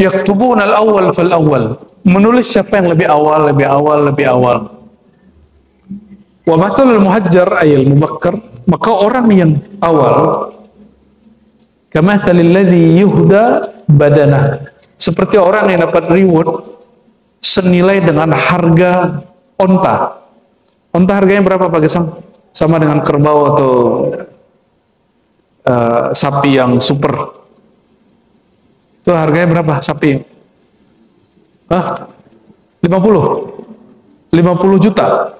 Yaktubuna al-awwal fal awwal. Menulis siapa yang lebih awal. Wa masalul muhajjar ayil mubakkar, maka orang yang awal kamathalil ladzi yuhda badanah, seperti orang yang dapat reward senilai dengan harga onta. Onta harganya berapa Pak Gesang? Sama dengan kerbau atau sapi yang super. Itu harganya berapa sapi? 50 juta.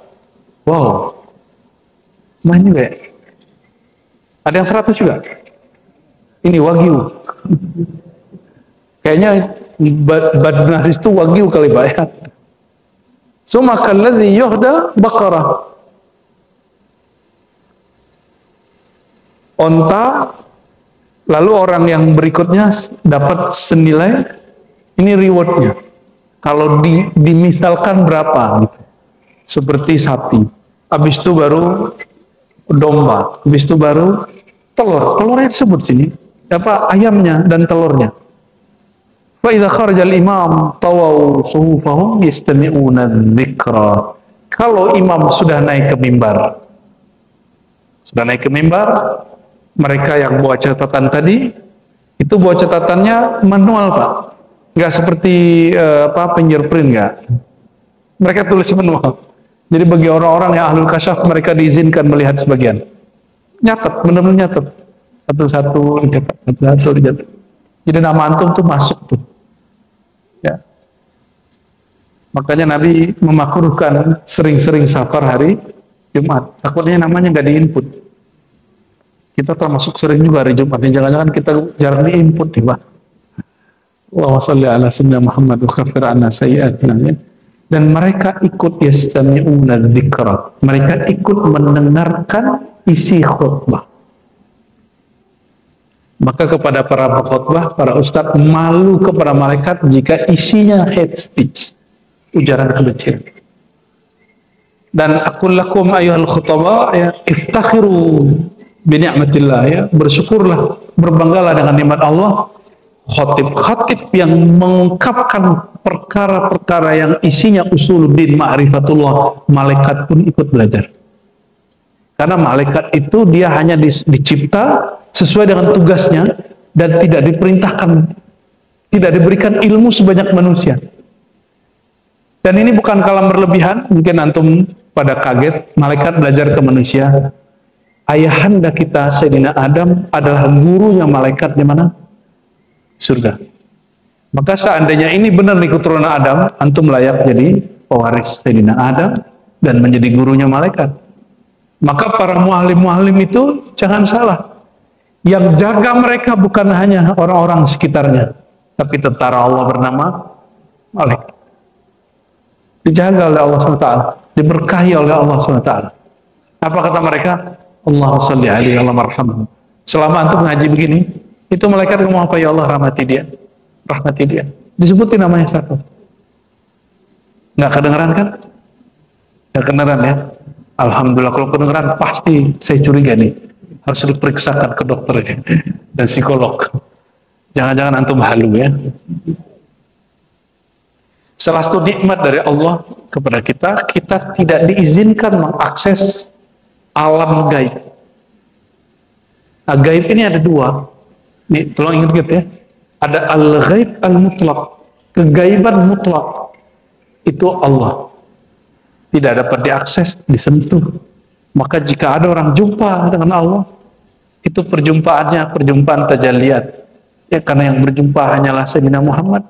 Wow. Main juga ya? Ada yang 100 juga? Ini Wagyu. Kayaknya badnaris itu Wagyu kali Pak ya. Summa kalladzi yuhda baqarah. Onta, lalu orang yang berikutnya dapat senilai, ini rewardnya. Kalau dimisalkan berapa gitu. Seperti sapi. Habis itu baru domba. Habis itu baru telur. Telurnya disebut sini. Apa? Ayamnya dan telurnya. Fa idza kharaja al-imam tawaw suhufahum yastami'una dzikra. Kalau imam sudah naik ke mimbar, mereka yang bawa catatan tadi itu bawa catatannya manual Pak, nggak seperti fingerprint, nggak. Mereka tulis manual. Jadi bagi orang-orang yang ahlul kasyaf, mereka diizinkan melihat sebagian. Nyatet, benar-benar nyatet. Satu-satu dicatat. Jadi nama antum tuh masuk tuh. Ya. Makanya Nabi memakruhkan sering-sering safar hari Jumat. Takutnya namanya nggak diinput. Kita termasuk sering juga hari Jumat. Jangan-jangan kita jarang diinput nih Pak. Wa sholli ala sayyidina Muhammad wa kafir anna sayyi'atina. Dan mereka ikut yastami'una dzikra. Mereka ikut mendengarkan isi khutbah. Maka kepada para khutbah, para ustadz malu kepada malaikat jika isinya hate speech, ujaran kebencian. Dan aqul lakum ayyuhal khutbah, ya, iftakhiru bi ni'matillah, ya, bersyukurlah, berbanggalah dengan nikmat Allah. Khatib yang mengungkapkan perkara-perkara yang isinya usuluddin ma'rifatullah, malaikat pun ikut belajar. Karena malaikat itu dia hanya dicipta sesuai dengan tugasnya dan tidak diperintahkan, tidak diberikan ilmu sebanyak manusia. Dan ini bukan kalam berlebihan, mungkin antum pada kaget, malaikat belajar ke manusia. Ayahanda kita Sayyidina Adam adalah gurunya malaikat di mana? Surga. Maka seandainya ini benar nih keturunan Adam, antum layak jadi pewaris Sayyidina Adam dan menjadi gurunya malaikat. Maka para mu'alim-mu'alim itu jangan salah. Yang jaga mereka bukan hanya orang-orang sekitarnya, tapi tentara Allah bernama malaikat. Dijaga oleh Allah SWT, diberkahi oleh Allah SWT. Apa kata mereka? Allahumma sholli alaihi wa marhamhu. Selama antum ngaji begini, itu malaikat ngomong apa? Ya Allah, rahmati dia. Rahmati dia. Disebutin namanya satu. Nggak kedengeran kan? Nggak kedengeran ya? Alhamdulillah, kalau kedengeran pasti saya curiga nih. Harus diperiksakan ke dokter ya, dan psikolog. Jangan-jangan antum halu ya. Salah satu nikmat dari Allah kepada kita, kita tidak diizinkan mengakses alam gaib. Nah, gaib ini ada dua. Nih, tolong ingat ya. Ada al-ghaib al-mutlaq, kegaiban mutlak. Itu Allah. Tidak dapat diakses, disentuh. Maka jika ada orang jumpa dengan Allah, itu perjumpaannya perjumpaan tajalliyat. Ya, karena yang berjumpa hanyalah Sayyidina Muhammad,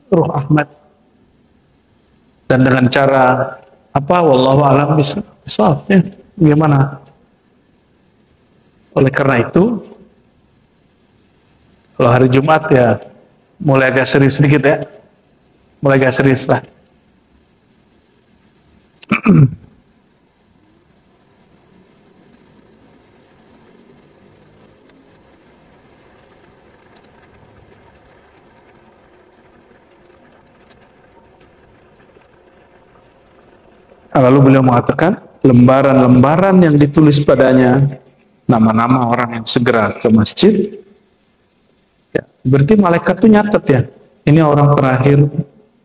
Ruh Ahmad. Dan dengan cara apa? Wallahu a'lam bishawab. Ya, bagaimana? Oleh karena itu, kalau hari Jumat ya mulai agak serius sedikit ya, mulai agak serius lah. Lalu beliau mengatakan, lembaran-lembaran yang ditulis padanya nama-nama orang yang segera ke masjid, ya, berarti malaikat itu nyatet ya, ini orang terakhir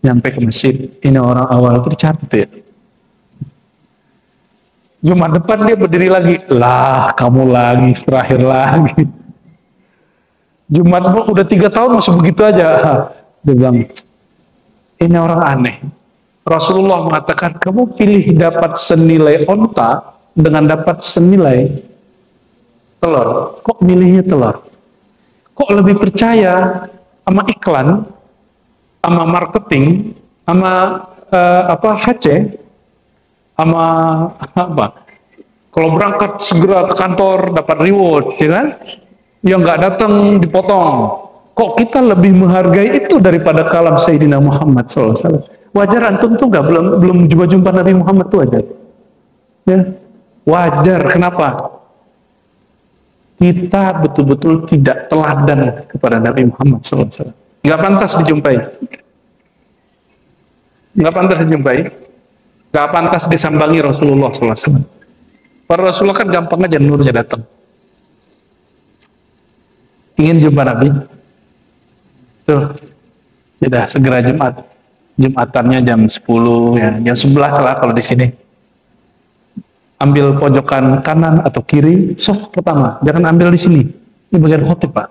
nyampe ke masjid, ini orang awal, itu dicatat ya. Jumat depan dia berdiri lagi, lah kamu lagi, terakhir lagi. Jumat udah 3 tahun masih begitu aja. Dia bilang, ini orang aneh. Rasulullah mengatakan, kamu pilih dapat senilai onta dengan dapat senilai telur. Kok milihnya telur? Kok lebih percaya sama iklan, sama marketing, sama HC, sama apa? Kalau berangkat segera ke kantor dapat reward, ya kan? Yang nggak datang dipotong. Kok kita lebih menghargai itu daripada kalam Sayyidina Muhammad SAW? Wajar antum tuh belum jumpa Nabi Muhammad tuh wajar. Ya, wajar. Kenapa? Kita betul-betul tidak teladan kepada Nabi Muhammad SAW. Nggak pantas dijumpai. Nggak pantas dijumpai. Nggak pantas disambangi Rasulullah SAW. Para Rasulullah kan gampang aja nurnya datang. Ingin jumpa Nabi? Tuh, sudah segera Jumat. Jumatannya jam 10 ya, jam 11 lah kalau di sini. Ambil pojokan kanan atau kiri, soft pertama, jangan ambil di sini. Ini bagian khotib, Pak.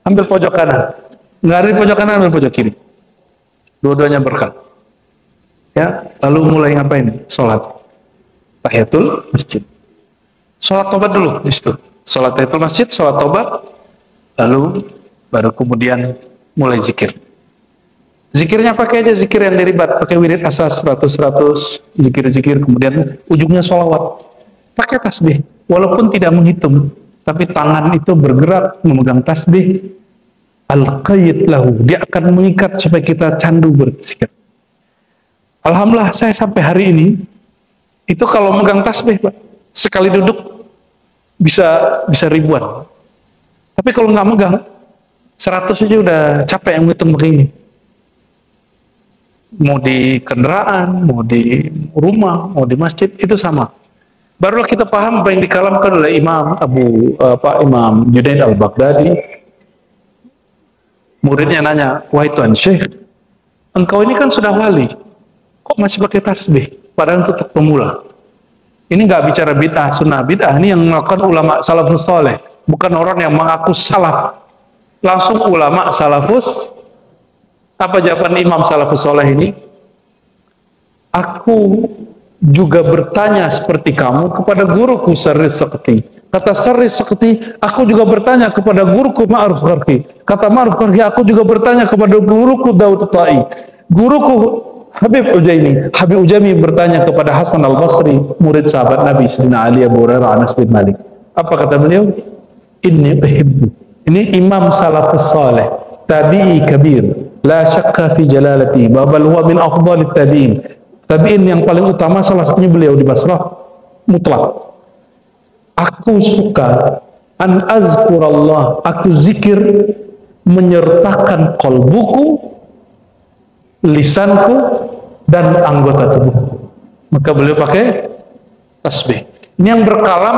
Ambil pojok kanan. Nggak ada di pojok kanan, ambil pojok kiri. Dua-duanya berkah. Ya, lalu mulai ngapain? Sholat. Tahiyatul masjid. Sholat tobat dulu di situ. Sholat tahiyatul masjid, sholat tobat, lalu baru kemudian mulai zikir. Zikirnya pakai aja zikir yang diribat, pakai wirid asas 100-100, zikir-zikir, kemudian ujungnya sholawat. Pakai tasbih, walaupun tidak menghitung, tapi tangan itu bergerak memegang tasbih. Al-qayyid lahu, dia akan mengikat supaya kita candu berzikir. Alhamdulillah saya sampai hari ini, itu kalau megang tasbih, Pak, sekali duduk bisa ribuan. Tapi kalau nggak megang, 100 aja udah capek yang ngitung begini. Mau di kendaraan, mau di rumah, mau di masjid, itu sama. Barulah kita paham apa yang dikalamkan oleh Imam Imam Junaid al-Baghdadi. Muridnya nanya, wahai Tuan Syekh, engkau ini kan sudah wali, kok masih pakai tasbih? Padahal itu tetap pemula. Ini nggak bicara bid'ah, sunnah bid'ah, ini yang melakukan ulama salafus soleh, bukan orang yang mengaku salaf. Langsung ulama salafus. Apa jawaban Imam salafus soleh ini? Aku juga bertanya seperti kamu kepada guruku Sarri Sakti. Kata Sarri Sakti, aku juga bertanya kepada guruku Ma'ruf Qarqi. Kata Ma'ruf Qarqi, aku juga bertanya kepada guruku Daud Ta'i. Guruku Habib Ujaimi. Habib Ujaimi bertanya kepada Hasan al-Basri, murid sahabat Nabi Sayyidina Ali Abu Hurairah Anas bin Malik. Apa kata beliau? Inni uhibbu. Ini Imam salafus salih, tabi'i kabir, la syakka fi jalalati, bal huwa min afdalit tabi'in. Tabi'in yang paling utama salah satunya beliau di Basrah, mutlak. Aku suka an azkurallah, aku zikir menyertakan qalbuku, lisanku, dan anggota tubuhku. Maka beliau pakai tasbih. Yang berkalam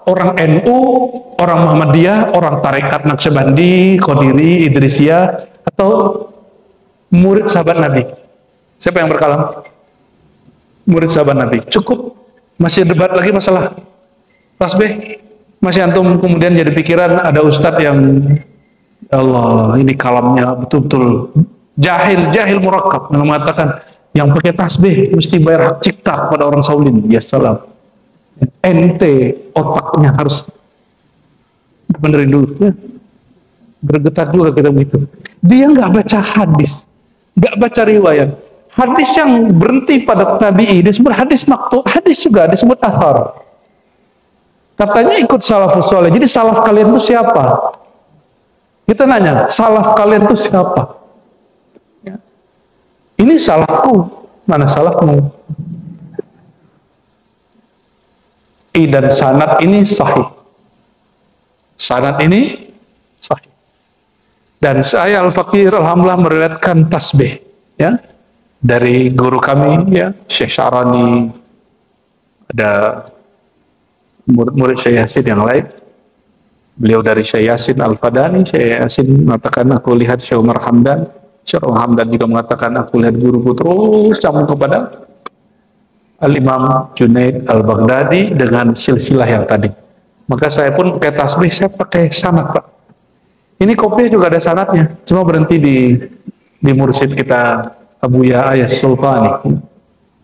orang NU, orang Muhammadiyah, orang tarekat Naqsyabandi, Qadiri, Idrisiyah, atau murid sahabat Nabi. Siapa yang berkalam? Murid sahabat Nabi. Cukup. Masih debat lagi masalah tasbih. Masih antum kemudian jadi pikiran ada ustadz yang Allah, ini kalamnya betul-betul jahil murakkab yang mengatakan yang pakai tasbih mesti bayar hak cipta kepada orang Saulin. Ya salam. Ente otaknya harus benerin dulu ya. Bergetar juga kita begitu. Dia nggak baca hadis, nggak baca riwayat. Hadis yang berhenti pada tabi'i disebut hadis maqtu', hadis juga disebut athar. Katanya ikut salafus soleh. Jadi salaf kalian itu siapa? Kita nanya, salaf kalian itu siapa? Ya. Ini salafku, mana salafmu? Dan sanad ini sahih. Sanad ini sahih. Dan saya Al-Faqir alhamdulillah meriwayatkan tasbih ya dari guru kami ya Syekh Syarani, ada murid Syekh Yasin yang lain. Beliau dari Syekh Yasin Al-Fadani. Syekh Yasin mengatakan aku lihat Syekh Umar Hamdan. Syekh Umar Hamdan juga mengatakan aku lihat guruku terus sambung kepada Al-Imam Junaid Al-Baghdadi dengan silsilah yang tadi. Maka saya pun pakai tasbih, saya pakai sanad, Pak. Ini kopiah juga ada sanadnya, cuma berhenti di mursyid kita Abu Ya Ayas Sultani.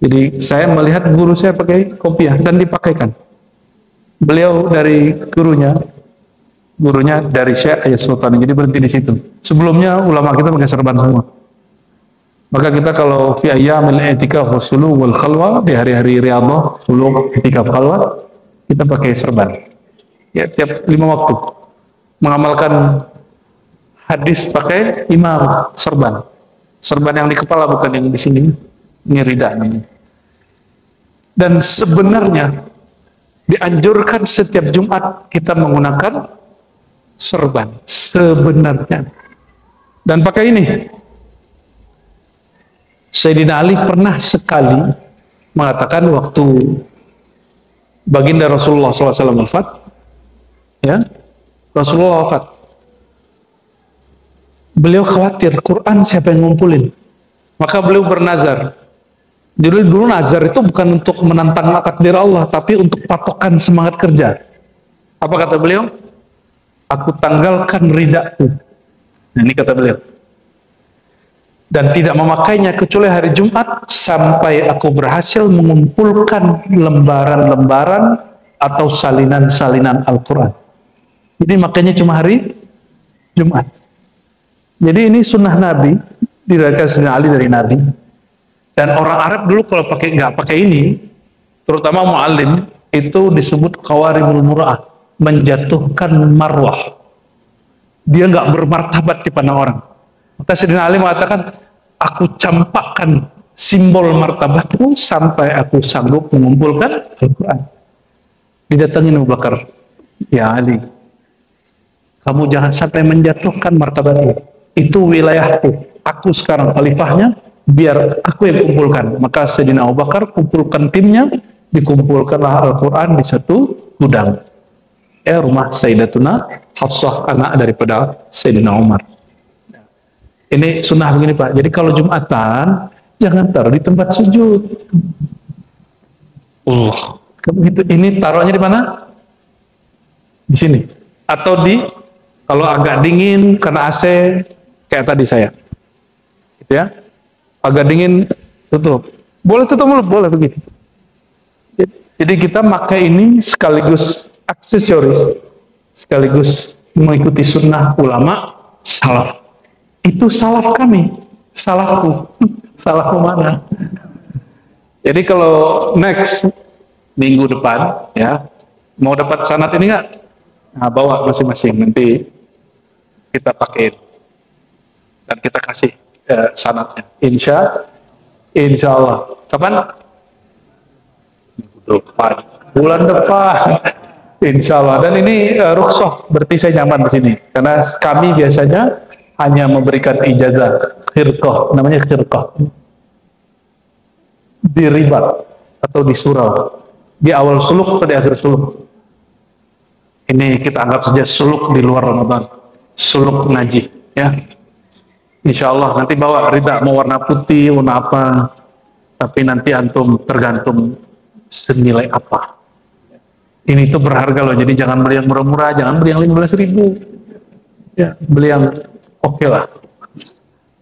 Jadi saya melihat guru saya pakai kopiah dan dipakaikan. Beliau dari gurunya dari Syekh Ayas Sultani, jadi berhenti di situ. Sebelumnya ulama kita pakai serban semua. Maka kita kalau fi ayyamil i'tikaf was-suluk wal khalwa, di hari-hari riyadhah, suluk, i'tikaf, khalwa, kita pakai serban. Ya, tiap 5 waktu. Mengamalkan hadis pakai imam serban. Serban yang di kepala bukan yang di sini. Ini rida namanya. Dan sebenarnya dianjurkan setiap Jumat kita menggunakan serban. Sebenarnya. Dan pakai ini. Sayyidina Ali pernah sekali mengatakan waktu baginda Rasulullah SAW wafat, ya, Rasulullah wafat. Beliau khawatir Quran siapa yang ngumpulin, maka beliau bernazar. Dulu nazar itu bukan untuk menantang takdir Allah, tapi untuk patokan semangat kerja. Apa kata beliau? Aku tanggalkan ridaku. Nah, ini kata beliau. Dan tidak memakainya kecuali hari Jumat sampai aku berhasil mengumpulkan lembaran-lembaran atau salinan-salinan Al-Quran. Jadi makanya cuma hari Jumat. Jadi ini sunnah Nabi, diriwayatkan Sayyidina Ali dari Nabi. Dan orang Arab dulu kalau nggak pakai ini, terutama mu'allim, itu disebut qawarimul mura'ah, menjatuhkan marwah. Dia nggak bermartabat di pandang orang. Maka Sayyidina Ali mengatakan, aku campakkan simbol martabatku sampai aku sanggup mengumpulkan Al-Quran. Didatangin Abu Bakar, ya Ali, kamu jangan sampai menjatuhkan martabatku. Itu wilayahku. Aku sekarang khalifahnya, biar aku yang kumpulkan. Maka Sayyidina Abu Bakar kumpulkan timnya, dikumpulkanlah Al-Quran di satu gudang. Rumah Sayyidatuna Hafsah, anak daripada Sayyidina Umar. Ini sunnah begini Pak. Jadi kalau Jumatan jangan taruh di tempat sujud. Ini taruhnya di mana? Di sini. Atau kalau agak dingin karena AC kayak tadi saya. Gitu ya. Agak dingin tutup. Boleh tutup mulut, boleh begini. Jadi kita pakai ini sekaligus aksesoris, sekaligus mengikuti sunnah ulama salaf. Itu salaf kami, salafku, salafku mana? Jadi kalau next minggu depan, ya, mau dapat sanad ini nggak? Nah, bawa masing-masing, nanti kita pakai dan kita kasih sanadnya. Insya Allah. Kapan? Minggu depan, bulan depan. Insya Allah. Dan ini rukhsah, berarti saya nyaman di sini, karena kami biasanya hanya memberikan ijazah khirqah, namanya khirqah, di Ribat atau di surau. Di awal suluk atau di akhir suluk? Ini kita anggap saja suluk di luar Ramadan, suluk ngaji, ya. Insya Allah nanti bawa rida mau warna putih, warna apa, tapi nanti antum tergantung senilai apa. Ini tuh berharga loh, jadi jangan beli yang murah-murah, jangan beli yang 15.000, ya, beli yang oke lah.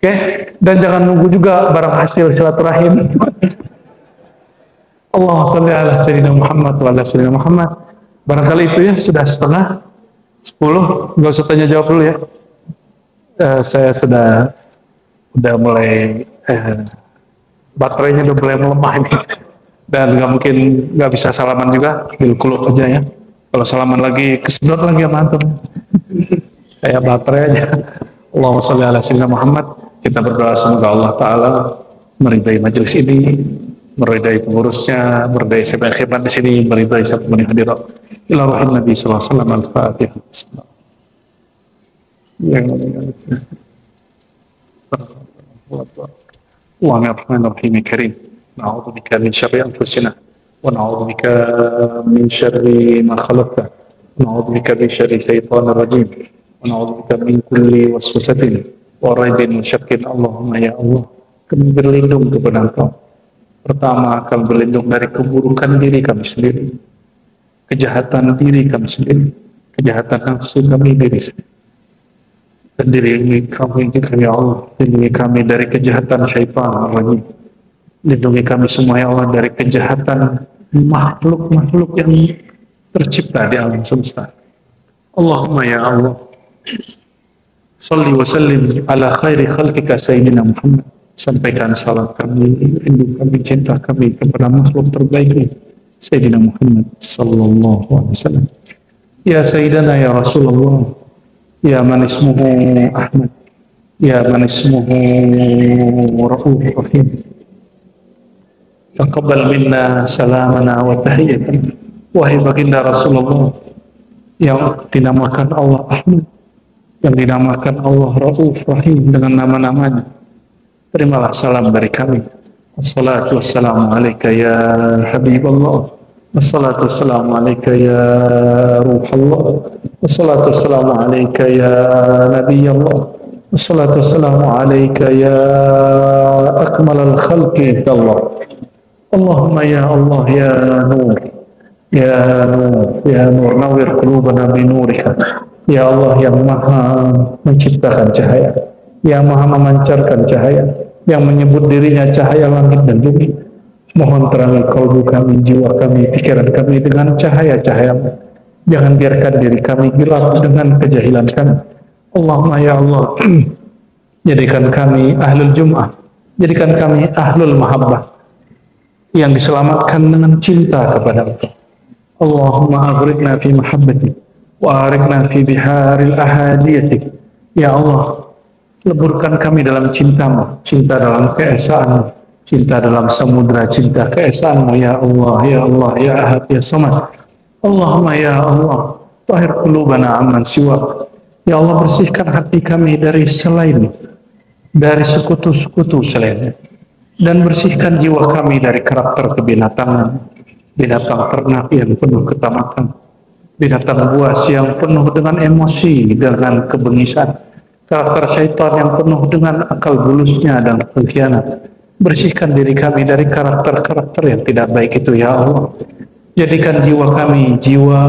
Oke, dan jangan nunggu juga barang hasil silaturahim. Allahumma sholli ala sayyidina Muhammad wa ala sayyidina Muhammad. Barangkali itu ya, sudah setengah 10, nggak usah tanya jawab dulu ya. Saya sudah mulai baterainya udah mulai melemah ini, dan nggak bisa salaman juga, bilkuluk aja ya. Kalau salaman lagi kesedot lagi sama antum, kayak baterai aja. Allahumma sholli ala sayyidina Muhammad. Kita berdoa semoga Allah Taala meridai majelis ini, meridai pengurusnya, meridai siapa yang khidmat di sini, meridai siapa yang hadir. Ila rahim Nabi sallallahu alaihi wasallam. Al-Fatihah. Bismillahirrahmanirrahim. Karim. Na'udzu bika min syarri anfusina wa na'udzu bika min syarri ma khalaqta. Na'udzu bika min syarri syaitanir rajim. Wa na'udzu bika min kulli waswasatin wa raibin syakkin. Allahumma ya Allah, kami berlindung kepada Engkau. Pertama, kami berlindung dari keburukan diri kami sendiri, kejahatan diri kami sendiri, kejahatan nafsu kami diri sendiri. Dan diri kami juga ya Allah, lindungi kami dari kejahatan syaitan lagi. Lindungi kami semua ya Allah dari kejahatan makhluk-makhluk yang tercipta di alam semesta. Allahumma ya Allah, salli wa sallim ala khairi khalqika sayyidina Muhammad. Sampaikan salam kami, rindu kami, cinta kami kepada makhluk terbaik ini, Sayyidina Muhammad sallallahu alaihi wasallam. Ya Sayyidina ya Rasulullah, ya man ismuhu Ahmad, ya man ismuhu Rauf Rahim. Taqabbal minna salamana wa tahiyyatana. Wahai baginda Rasulullah yang dinamakan Allah Ahmad, yang dinamakan Allah Rauf Rahim dengan nama-namanya, terimalah salam dari kami. Assalatu wassalamu alaika ya Habibullah. Assalatu wassalamu alaika ya Ruhallah. Assalatu wassalamu alaika ya Nabiyallah. Assalatu wassalamu alaika ya akmalal khalqi Allah. Allahumma ya Allah ya Nur, ya Nur, ya Nur, nawwir qulubana bi nurika. Ya Allah yang maha menciptakan cahaya, yang maha memancarkan cahaya, yang menyebut dirinya cahaya langit dan bumi. Mohon terangi kalbu kami, jiwa kami, pikiran kami dengan cahaya-cahaya-Mu. Jangan biarkan diri kami gelap dengan kejahilan kami. Allahumma ya Allah, jadikan kami ahlul Jum'ah, jadikan kami ahlul mahabbah, yang diselamatkan dengan cinta kepada Engkau. Allahumma aghrikna fi mahabbatik wa arikna fi biharil ahadiyatik. Ya Allah, leburkan kami dalam cinta-Mu, cinta dalam keesaan-Mu, cinta dalam samudra cinta keesaan-Mu. Ya Allah, ya Allah, ya Ahad, ya Samad. Allahumma ya Allah, tahir qulubana amman siwak. Ya Allah, bersihkan hati kami dari selain, dari sekutu-sekutu selain, dan bersihkan jiwa kami dari karakter kebinatangan, binatang ternak yang penuh ketamatan, binatang buas yang penuh dengan emosi, dengan kebengisan, karakter syaitan yang penuh dengan akal bulusnya dan pengkhianat. Bersihkan diri kami dari karakter-karakter yang tidak baik itu ya Allah. Jadikan jiwa kami jiwa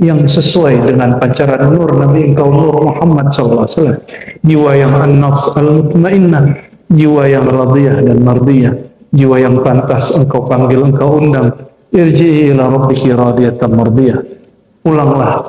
yang sesuai dengan pancaran nur Nabi Engkau Nur Muhammad SAW. Jiwa yang an-nafs al-mutmainnah, jiwa yang radiyah dan mardiyah, jiwa yang pantas Engkau panggil, Engkau undang. Irji'i ila rabbiki radiyatan mardiyah. Pulanglah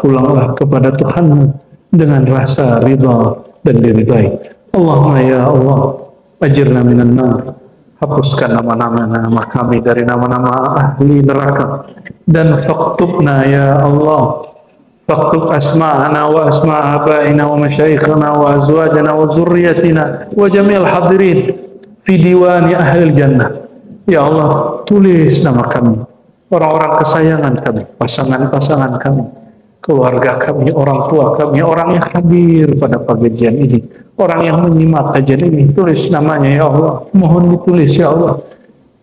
kepada Tuhanmu dengan rasa ridha dan diridai. Allahumma ya Allah, ajirna minan nar. Hapuskan nama-nama kami dari nama-nama ahli neraka, dan faktubna ya Allah, faktub asma'ana wa asma' abaina wa masyayikhana wa azwajana wa zurriyatina wa jami'al hadirin fi diwani ahli jannah. Ya Allah, tulis nama kami, orang-orang kesayangan kami, pasangan-pasangan kami, keluarga kami, orang tua kami, orang yang hadir pada pengajian ini, orang yang menyimak kajian ini. Tulis namanya ya Allah, mohon ditulis ya Allah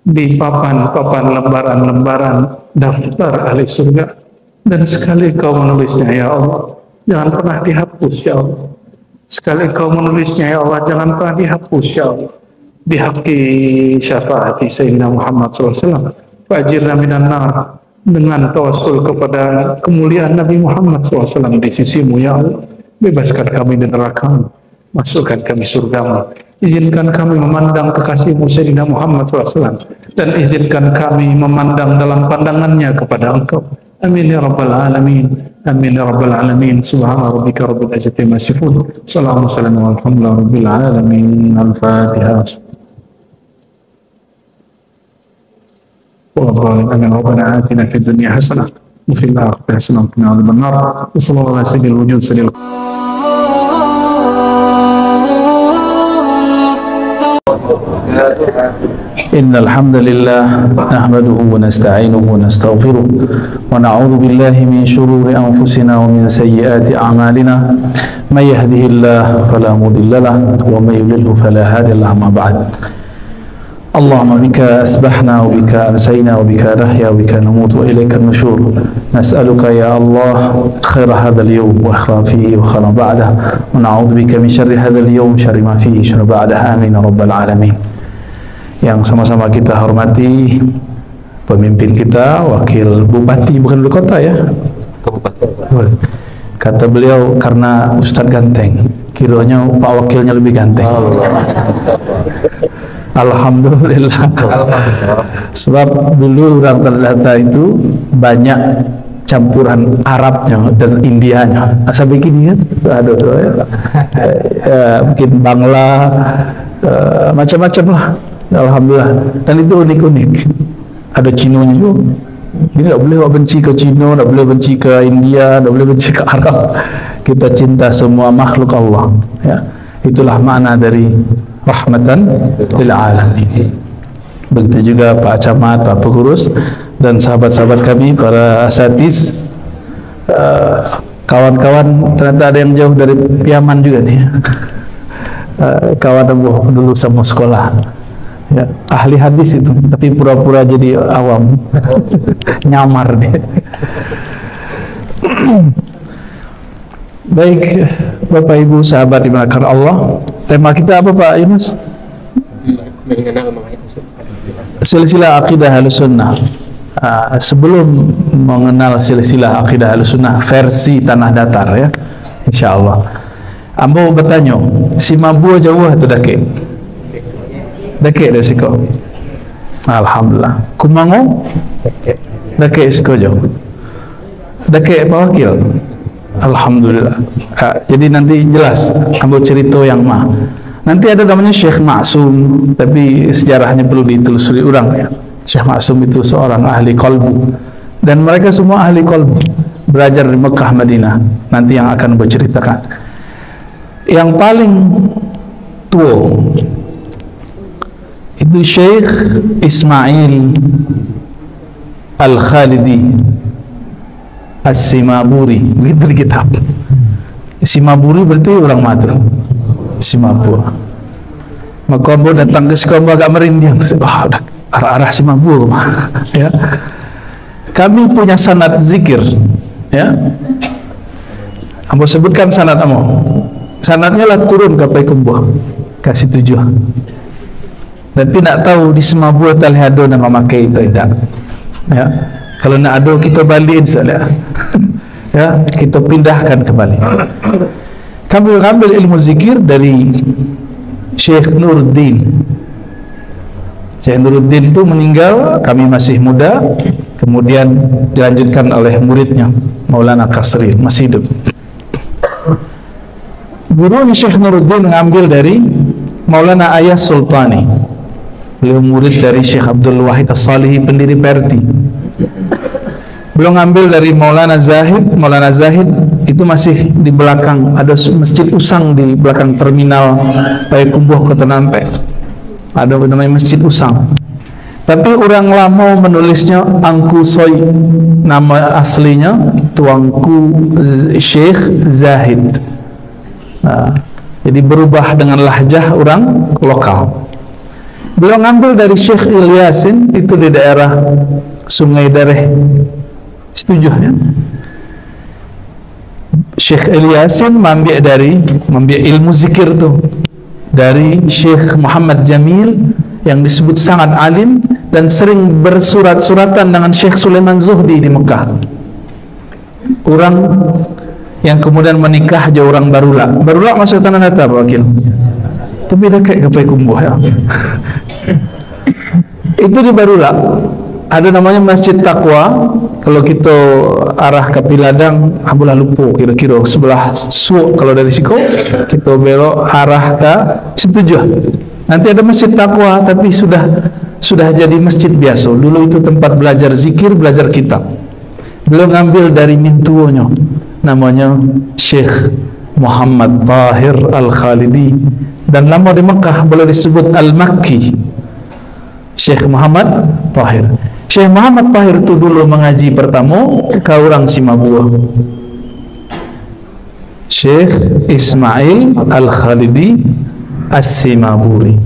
di papan-papan lembaran-lembaran daftar ahli surga, dan sekali Engkau menulisnya ya Allah, jangan pernah dihapus ya Allah. Sekali Engkau menulisnya ya Allah, jangan pernah dihapus ya Allah. Bihaqi syafaati Sayyidina Muhammad SAW, fajirna minan nar, dengan tawassul kepada kemuliaan Nabi Muhammad SAW di sisimu ya Allah, bebaskan kami dari neraka, masukkan kami surgamu. Izinkan kami memandang kekasihmu Sayyidina Muhammad SAW, dan izinkan kami memandang dalam pandangannya kepada Engkau. Amin ya rabbal alamin. Amin ya rabbal alamin. Subhana rabbika rabbil izzati amma yasifun. Assalamualaikum warahmatullahi rabbil alamin. Al-Fatihah. Amin. Rabbana atina fid dunya hasanah wa fil akhirati hasanah wa qina adzaban nar. Wassallallahu ala sayyidil wujud sallallahu إن الحمد لله نحمده ونستعينه ونستغفره ونعوذ بالله من شرور أنفسنا ومن سيئات أعمالنا من يهده الله فلا مضل له ومن يضلل فلا هادي له ما بعد اللهم بك أسبحنا وبك أمسينا وبك نحيا وبك نموت وإليك النشور نسألك يا الله خير هذا اليوم وخير فيه وخير بعده ونعوذ بك من شر هذا اليوم شر ما فيه شر بعده آمين رب العالمين. Yang sama-sama kita hormati pemimpin kita, wakil bupati, bukan wali kota ya, kabupaten. Kata beliau karena Ustadz ganteng, kiranya Pak Wakilnya lebih ganteng. Alhamdulillah. Sebab dulu orang terdata itu banyak campuran Arabnya dan Indianya. Asal begini kan, aduh tuh ya. Mungkin Bangla, macam-macam lah. Alhamdulillah. Dan itu unik-unik. Ada Cinonya juga. Jadi tak boleh benci ke Cina, tak boleh benci ke India, tak boleh benci ke Arab. Kita cinta semua makhluk Allah. Ya. Itulah makna dari rahmatan lil alamin. Begitu juga Pak Camat, Pak Pengurus, dan sahabat-sahabat kami, para asatiz, kawan-kawan. Ternyata ada yang jauh dari Piaman juga nih. Kawan dulu sama sekolah. Ya, ahli hadis itu, tapi pura-pura jadi awam. Nyamar deh. Baik, Bapak Ibu sahabat dimuliakan Allah. Tema kita apa Pak Yunus? Silsilah akidah Ahlussunnah. Sebelum mengenal silsilah akidah Ahlussunnah versi tanah datar ya, insyaallah. Ambo bertanya, si Mabu jauh atau dake? Dake dari siko. Alhamdulillah. Kumango? Dake siko jauh. Dake Pak Wakil. Alhamdulillah. Jadi nanti jelas ambil cerita yang mah. Nanti ada namanya Syekh Maksum, tapi sejarahnya perlu ditelusuri ulang ya. Syekh Maksum itu seorang ahli qalbu, dan mereka semua ahli qalbu, belajar di Mekah Madinah. Nanti yang akan berceritakan. Yang paling tua itu Syekh Ismail Al-Khalidi As-Simaburi, begitu di kitab. Simaburi berarti orang matu. Simabur. Maka ambo datang ke sekolah agak merinding. Wah, arah-arah Simabur. Ya. Kami punya sanad zikir. Ya. Ambo sebutkan sanad ambo. Sanadnya lah turun ke Payakumbuh. Kasih 7. Dan tidak tahu di Simabur talihado nama makai itu tidak. Ya. Kalau nak ada kita balik saja. Ya, kita pindahkan kembali. Kami mengambil ilmu zikir dari Syekh Nuruddin. Syekh Nuruddin itu meninggal, kami masih muda, kemudian dilanjutkan oleh muridnya Maulana Kasri, masih hidup. Guru Syekh Nuruddin mengambil dari Maulana Ayas Sultani. Beliau murid dari Syekh Abdul Wahid As-Salihi, pendiri Perti. Beliau ngambil dari Maulana Zahid. Maulana Zahid itu masih di belakang, ada masjid Usang di belakang terminal Payakumbuh Kota Nampe. Ada namanya Masjid Usang. Tapi orang lama menulisnya Angku Soy. Nama aslinya Tuanku Syekh Zahid. Nah, jadi berubah dengan lahjah orang lokal. Beliau ngambil dari Syekh Ilyasin, itu di daerah Sungai Dareh. Setuju ya? Syekh Ilyasin mengambil ilmu zikir tuh dari Syekh Muhammad Jamil yang disebut sangat alim dan sering bersurat-suratan dengan Syekh Sulaiman Zuhdi di Mekah. Orang yang kemudian menikah aja orang Barula. Barula masuk tanah datar Pak Wakil. Tapi dah kayak gapai kumbuh ya. Itu di Barula ada namanya Masjid Taqwa. Kalau kita arah ke Piladang, Abulah Lupu kira-kira sebelah Suuk. Kalau dari Siko kita belok arah ke Situjuh. Nanti ada Masjid Taqwa, tapi sudah jadi masjid biasa. Dulu itu tempat belajar zikir, belajar kitab. Beliau ngambil dari mintuonya, namanya Syekh Muhammad Tahir Al-Khalidi, dan lama di Mekah boleh disebut Al-Makki. Syekh Muhammad Tahir. Syekh Muhammad Tahir itu dulu mengaji pertama ke orang Simabuah. Syekh Ismail Al-Khalidi As-Simaburi.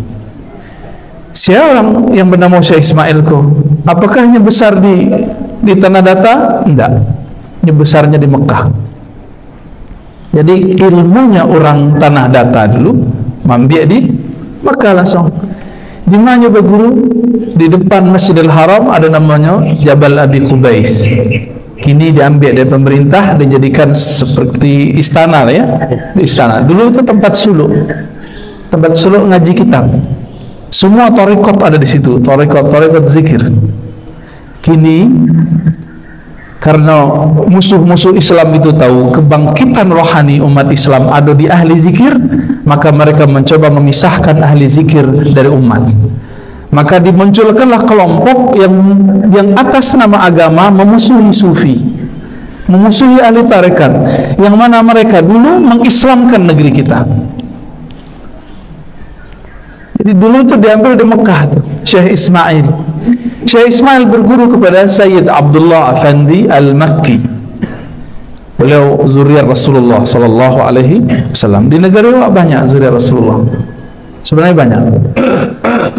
Siapa orang yang bernama Syekh Ismail ko? Apakah hanya besar di Tanah Data? Tidak. Ini besarnya di Mekah. Jadi ilmunya orang Tanah Data dulu mambiak di Mekah langsung. Di mana berguru? Di depan Masjidil Haram ada namanya Jabal Abi Qubais. Kini diambil dari pemerintah dan dijadikan seperti istana lah ya. Istana. Dulu itu tempat suluk. Tempat suluk ngaji kitab. Semua tarekat ada di situ, tarekat zikir. Kini karena musuh-musuh Islam itu tahu kebangkitan rohani umat Islam ada di ahli zikir, maka mereka mencoba memisahkan ahli zikir dari umat. Maka dimunculkanlah kelompok yang atas nama agama memusuhi sufi, memusuhi ahli tarekat, yang mana mereka dulu mengislamkan negeri kita. Jadi dulu itu diambil di Mekah tuh, Syekh Ismail. Syekh Ismail berguru kepada Sayyid Abdullah Afandi Al-Makki. Beliau zuriat Rasulullah sallallahu alaihi wasallam. Di negara banyak zuriat Rasulullah. Sebenarnya banyak.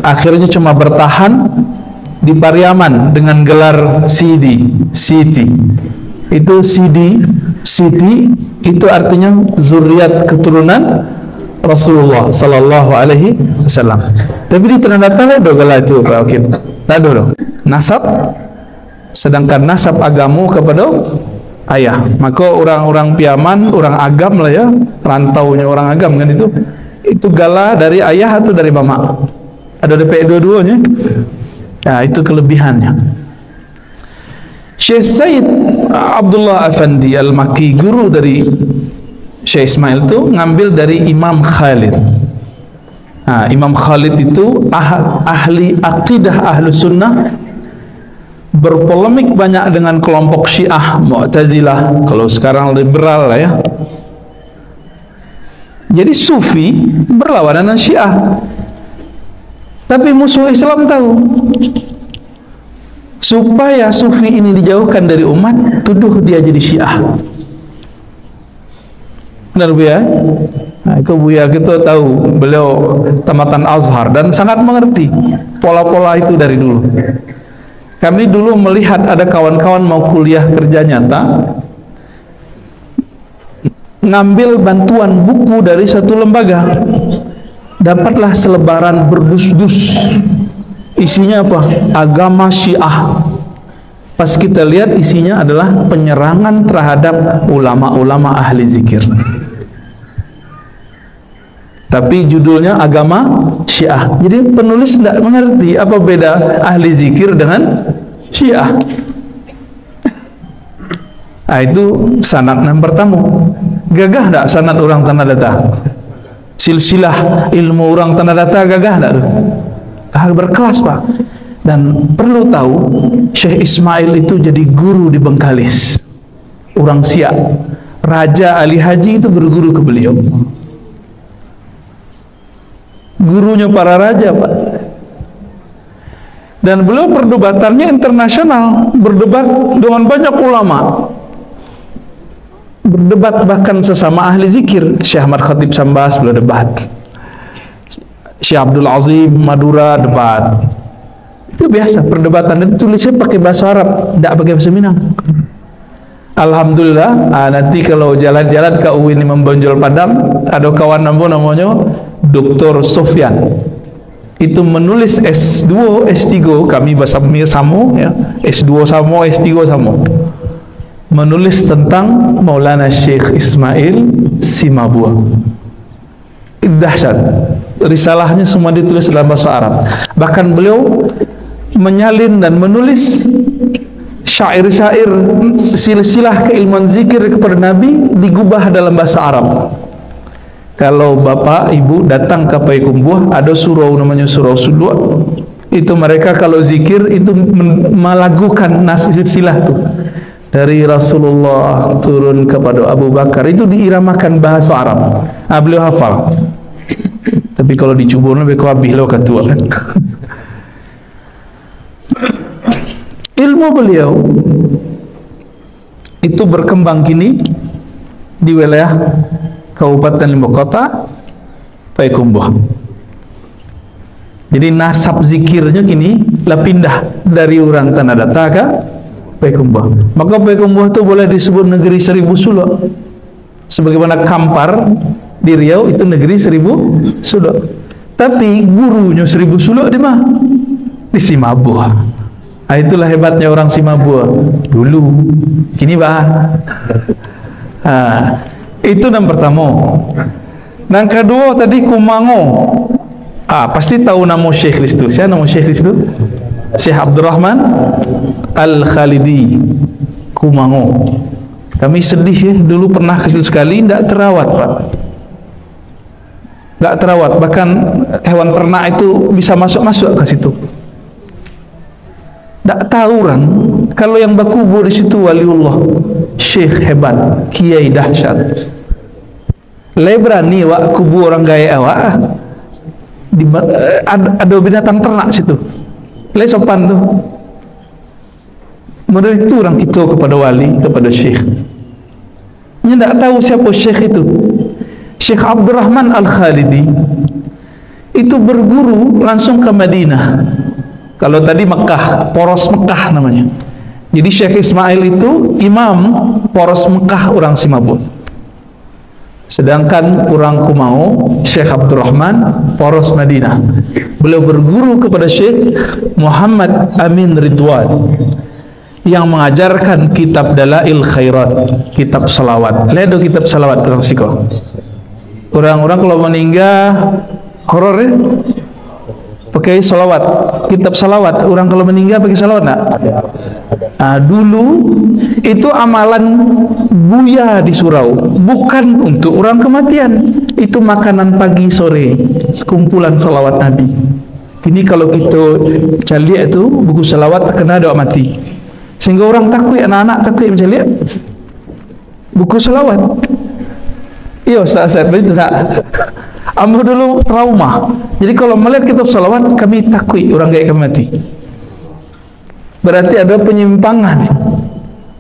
Akhirnya cuma bertahan di Pariaman dengan gelar Siti. Itu Siti itu artinya zuriat keturunan Rasulullah sallallahu alaihi wasallam. Tapi di Tanah Datar ada gelar itu Pak Wakil. Tak ada dong. Nasab, sedangkan nasab agamu kepada ayah. Maka orang-orang Piaman, orang agam lah ya, rantaunya orang agam kan itu gala dari ayah atau dari mama. Ada DP dua-duanya. Nah, itu kelebihannya. Syekh Sayyid Abdullah Afandi Al-Makki, guru dari Syekh Ismail itu ngambil dari Imam Khalid. Nah, Imam Khalid itu ahli akidah ahlu sunnah, berpolemik banyak dengan kelompok Syiah Mu'tazilah, kalau sekarang liberal lah ya. Jadi sufi berlawanan dengan Syiah, tapi musuh Islam tahu. Supaya sufi ini dijauhkan dari umat, tuduh dia jadi Syiah. Benar Bu ya? Nah, itu Buya kita tahu, beliau tamatan Azhar dan sangat mengerti pola-pola itu dari dulu. Kami dulu melihat ada kawan-kawan mau kuliah kerja nyata, ngambil bantuan buku dari satu lembaga, dapatlah selebaran berdus-dus, isinya apa? Agama Syiah. Pas kita lihat isinya adalah penyerangan terhadap ulama-ulama ahli zikir, tapi judulnya agama Syiah. Jadi penulis tidak mengerti apa beda ahli zikir dengan Syiah. Nah, itu sanad yang pertama. Gagah tak sanad orang Tanah Data? Silsilah ilmu orang Tanah Data gagah tak tu? Berkelas Pak. Dan perlu tahu, Syekh Ismail itu jadi guru di Bengkalis, orang Siak. Raja Ali Haji itu berguru ke beliau, gurunya para raja Pak. Dan beliau perdebatannya internasional, berdebat dengan banyak ulama, berdebat bahkan sesama ahli zikir. Syekh Ahmad Khatib Sambas beliau debat, Syekh Abdul Azim Madura debat, Itu biasa perdebatan, dan tulisnya pakai bahasa Arab, tidak pakai bahasa Minang. Alhamdulillah, nanti kalau jalan-jalan ke UIN Membonjol Padang, ada kawan namanya Dr. Sofyan. Itu menulis S2, S3, kami bahasa Samo ya, S2 Samo, S3 Samo. Menulis tentang Maulana Syekh Ismail Simabua. Dahsyat. Risalahnya semua ditulis dalam bahasa Arab. Bahkan beliau menyalin dan menulis syair-syair silsilah keilmuan zikir kepada Nabi digubah dalam bahasa Arab. Kalau bapak ibu datang ke Payakumbuh, ada surau namanya Surau Sudua. Itu mereka kalau zikir itu melagukan silsilah itu dari Rasulullah turun kepada Abu Bakar, itu diiramakan bahasa Arab. Beliau hafal. Tapi kalau dicubur lebih kuabih lo ketua kan. Ilmu beliau itu berkembang kini di wilayah Kabupaten Limbok Kota, Payakumbuh. Jadi nasab zikirnya kini lah pindah dari orang Tanah Datar ke Payakumbuh. Maka Payakumbuh itu boleh disebut negeri 1000 suluk. Sebagaimana Kampar di Riau itu negeri 1000 suluk. Tapi gurunya 1000 suluk di mana? Di Simabua. Itulah hebatnya orang Simabua dulu. Kini itu yang pertama. Yang kedua tadi Kumango. Pasti tahu nama Syekh itu. Siapa nama Syekh itu? Syekh Abdurrahman Al-Khalidi, Kumango. Kami sedih ya, dulu pernah kecil sekali, tidak terawat Pak. Tidak terawat, bahkan hewan ternak itu bisa masuk-masuk ke situ. Tak tahu orang kalau yang berkubur di situ waliullah, syekh hebat, kiai dahsyat. Lebrani wak kubur orang gaya awak. Ada binatang ternak situ. Le sopan tu. Model itu orang kita kepada wali, kepada syekh. Dia tak tahu siapa syekh itu. Syekh Abdurrahman Al-Khalidi itu berguru langsung ke Madinah. Kalau tadi Mekah, poros Mekah namanya. Jadi Syekh Ismail itu imam poros Mekah orang Simabua. Sedangkan orang Kumau, Syekh Abdurrahman poros Madinah. Beliau berguru kepada Syekh Muhammad Amin Ridwan yang mengajarkan kitab Dalail Khairat, kitab salawat. Ledo kitab salawat orang Siko. Orang-orang kalau meninggal horor ya? Pakai salawat, kitab salawat. Orang kalau meninggal pakai salawat nak? Dulu itu amalan buya di surau, bukan untuk orang kematian. Itu makanan pagi sore, sekumpulan salawat Nabi. Ini kalau kita cari itu buku salawat terkena doa mati, sehingga orang takut, anak-anak takut mencari buku salawat. Iya Ustaz, begitu tak? Ambo dulu trauma. Jadi kalau melihat kitab salawat kami takut orang gaya kami mati. Berarti ada penyimpangan,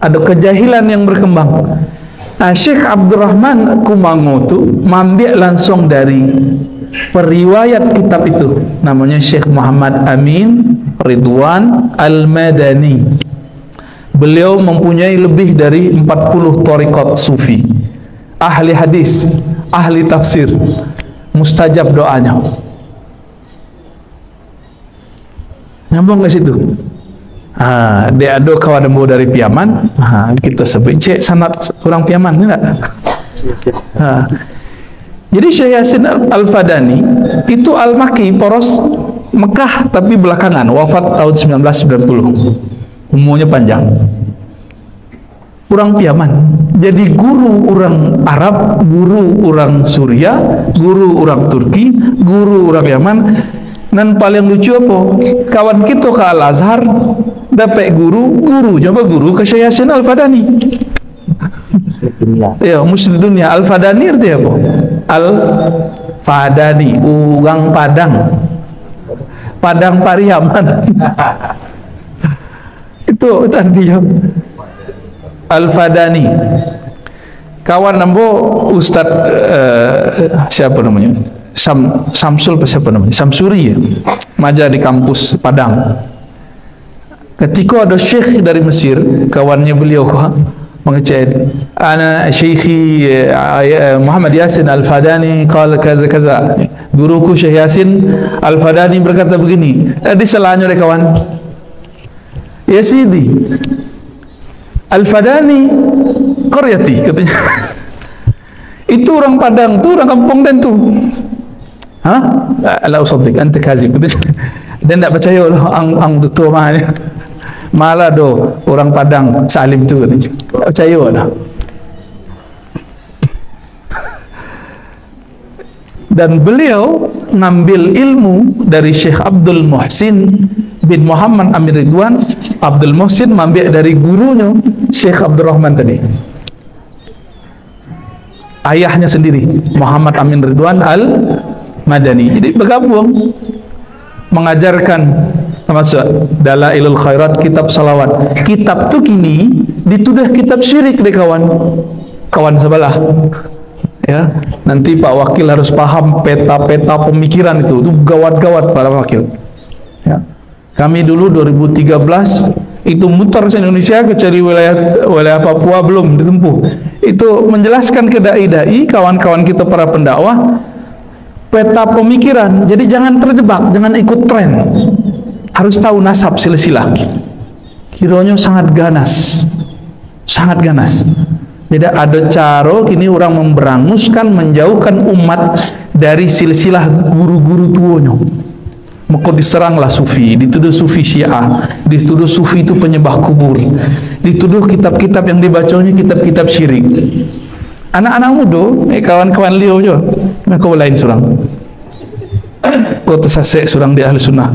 ada kejahilan yang berkembang. Syekh Abdurrahman Kumango itu mengambil langsung dari periwayat kitab itu, namanya Syekh Muhammad Amin Ridwan Al-Madani. Beliau mempunyai lebih dari 40 thariqat sufi, ahli hadis, ahli tafsir, mustajab doanya. Nyambung ke situ. Dia ada kawan demo dari Piaman. Kita sebut cek sanad orang Piaman ni tak? Jadi Syekh Yasin Al-Fadani itu Al-Maki, poros Mekah, tapi belakangan wafat tahun 1990. Umurnya panjang. Orang Piaman. Jadi guru orang Arab, guru orang Suria, guru orang Turki, guru orang Yaman. Dan paling lucu apa? Kawan kita ke Al-Azhar dapat guru coba guru ke Syekh Yasin Al-Fadani. Ya, Muslim dunia. Al-Fadani artinya apa? Al-Fadani, orang Padang. Padang Pariaman. Itu tadi Al-Fadani. Kawan nambo Ustaz siapa namanya? Samsul siapa namanya? Samsuri ya. Maja di kampus Padang. ketika ada syekh dari Mesir, kawannya beliau mengecek, ana syekhi Muhammad Yasin Al-Fadani qala kaza kaza, guruku Syekh Yasin Al-Fadani berkata begini. Disalahnya oleh kawan, ya Sidi, Al-Fadani qaryati, katanya. Itu orang Padang tu, orang kampung dan tu. La usaddiq anta kazib. Dan tak percaya lah ang tu malah do orang Padang salim tu, tak percaya lah. Dan beliau ngambil ilmu dari Syekh Abdul Muhsin bin Muhammad Amin Ridwan. Abdul Muhsin ambil dari gurunya Syekh Abdul Rahman tadi, ayahnya sendiri, Muhammad Amin Ridwan Al-Madani. Jadi bergabung mengajarkan, termasuk Dalailul Khairat, kitab salawat. Kitab tu kini dituduh kitab syirik deh kawan sebelah. Ya, nanti Pak Wakil harus paham peta-peta pemikiran itu gawat-gawat Pak Wakil. Ya. Kami dulu 2013 itu mutar se Indonesia, kecuali wilayah Papua belum ditempuh. Itu menjelaskan ke dai-dai, kawan-kawan kita para pendakwah, peta pemikiran. Jadi jangan terjebak, jangan ikut tren. Harus tahu nasab silsilah. Kiranya sangat ganas. Sangat ganas. Jadi ada cara kini orang memberanguskan, menjauhkan umat dari silsilah guru-guru tuanya. Maka diseranglah sufi, dituduh sufi Syiah, dituduh sufi itu penyembah kubur, dituduh kitab-kitab yang dibacanya kitab-kitab syirik. Anak-anak muda, kawan-kawan liau je, mereka lain surang. Kau tersasek surang di ahli sunnah.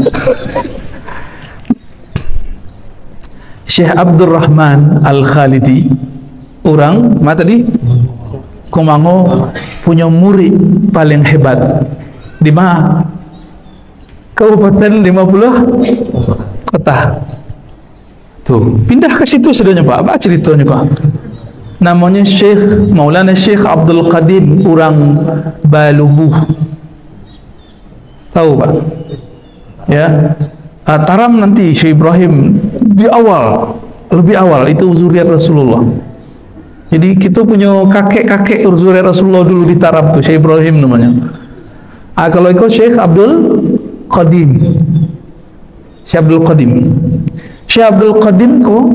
Syekh Abdul Rahman Al-Khalidi, orang mana tadi? Kumango punya murid paling hebat di mana? Kabupaten 50 kota. Tuh, pindah ke situ sedanya Pak. Apa ceritanya kok? Namanya Syekh Maulana Syekh Abdul Qadim, orang Balubuh. Tahu Pak? Ya. Taram nanti Syekh Ibrahim di awal, lebih awal itu zuriat Rasulullah. Jadi kita punya kakek-kakek zuriat Rasulullah dulu di Taram tuh, Syekh Ibrahim namanya. Kalau ikut Syekh Abdul Qadim, Syekh Abdul Qadim. Syekh Abdul Qadim ko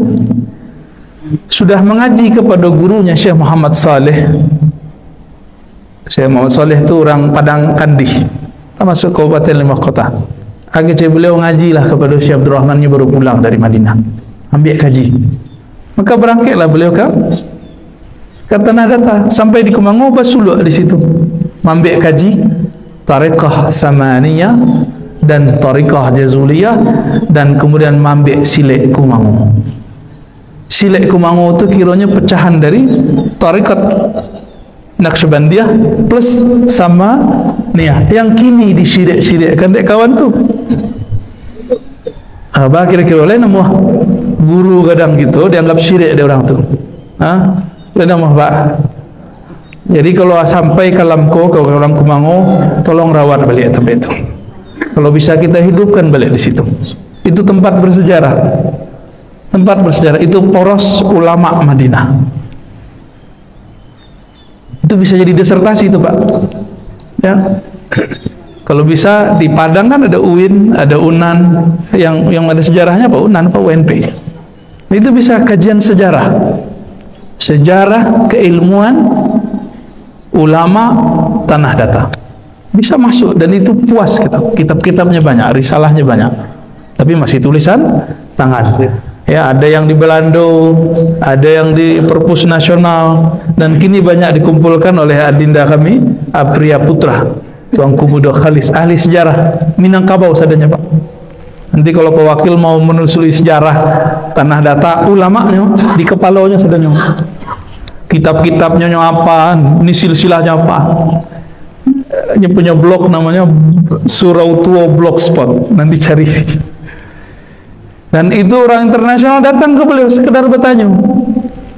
sudah mengaji kepada gurunya Syekh Muhammad Saleh. Syekh Muhammad Saleh itu orang Padang Kandih, termasuk Kabupaten 5 kota. Akhirnya beliau ngajilah kepada Syekh Abdul Rahman, baru pulang dari Madinah, ambil kaji. Maka berangkatlah beliau ke Tanah Datar, sampai di Kumango Basuluk di situ, ambil kaji Tariqah Samaniyah dan Tariqah Jazuliyah, dan kemudian mambek Silek Kumango. Silek Kumango itu kiranya pecahan dari Tariqat Naqsyabandiyah plus sama Niyah, yang kini disirik-sirikkan dek kawan tu. Apa kira-kira oleh nama guru kadang gitu dianggap syirik dia orang tu. Oleh nama Pak. Jadi kalau sampai kalamko ke orang Kumango, tolong rawat balik tempat itu. Kalau bisa kita hidupkan balik di situ. Itu tempat bersejarah. Tempat bersejarah itu poros ulama Madinah. Itu bisa jadi disertasi itu Pak. Ya. Kalau bisa di Padang kan ada UIN, ada UNAN, yang ada sejarahnya Pak, UNAN, Pak UNP. Itu bisa kajian sejarah. Sejarah keilmuan ulama Tanah Datar. Bisa masuk, dan itu puas kita. Kitab-kitabnya banyak, risalahnya banyak. Tapi masih tulisan tangan. Ya, ada yang di Belando, ada yang di Perpus Nasional, dan kini banyak dikumpulkan oleh adinda kami, Apriya Putra, Tuanku Muda Khalis, ahli sejarah Minangkabau sadanya Pak. Nanti kalau Pak Wakil mau menelusuri sejarah Tanah Datar, ulamanya di kepalanya sadanya. Kitab-kitabnya apa, ini silsilahnya apa. Ini punya blog namanya Surautua Blogspot, nanti cari. Dan itu orang internasional datang ke beliau sekedar bertanya.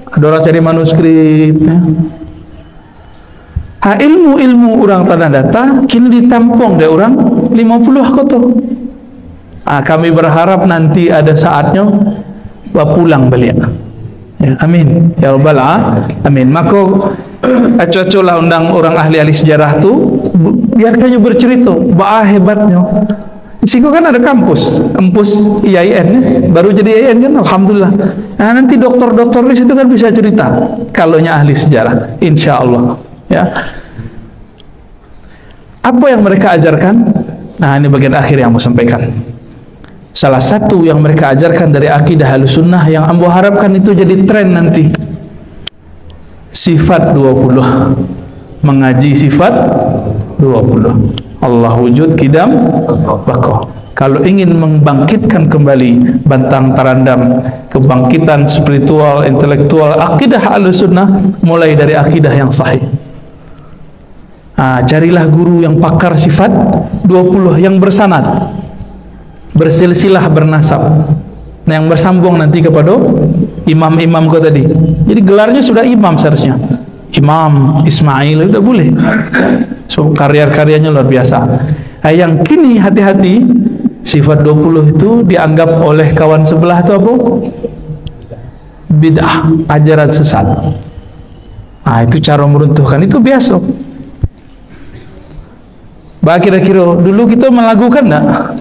Ada orang cari manuskrip. Ya. Ilmu-ilmu orang Tanah Datar kini ditampung dari orang 50 kota. Kami berharap nanti ada saatnya pulang balik. Ya, amin ya rabbal alamin. Maka cocoklah undang orang ahli-ahli sejarah tu, biarkannya bercerita bah hebatnya. Siko kan ada kampus IAIN ya, baru jadi IAIN kan, alhamdulillah. Nanti doktor-doktor di situ kan bisa cerita kalaunya ahli sejarah, insya Allah ya. Apa yang mereka ajarkan? Nah, ini bagian akhir yang mau sampaikan. Salah satu yang mereka ajarkan dari akidah Ahlussunnah yang ambo harapkan itu jadi tren nanti, sifat 20. Mengaji sifat 20. Allah wujud, kidam, baqa. Kalau ingin membangkitkan kembali bantang tarandam kebangkitan spiritual, intelektual, akidah Ahlussunnah, mulai dari akidah yang sahih. Carilah guru yang pakar sifat 20 yang bersanad, bersilsilah, bernasab, yang bersambung nanti kepada imam-imam kau tadi. Jadi gelarnya sudah imam seharusnya. Imam Ismail sudah boleh. So karya-karyanya luar biasa. Yang kini hati-hati, sifat 20 itu dianggap oleh kawan sebelah itu apa? Bid'ah, ajaran sesat. Itu cara meruntuhkan, itu biasa. Kira-kira dulu kita melakukan enggak?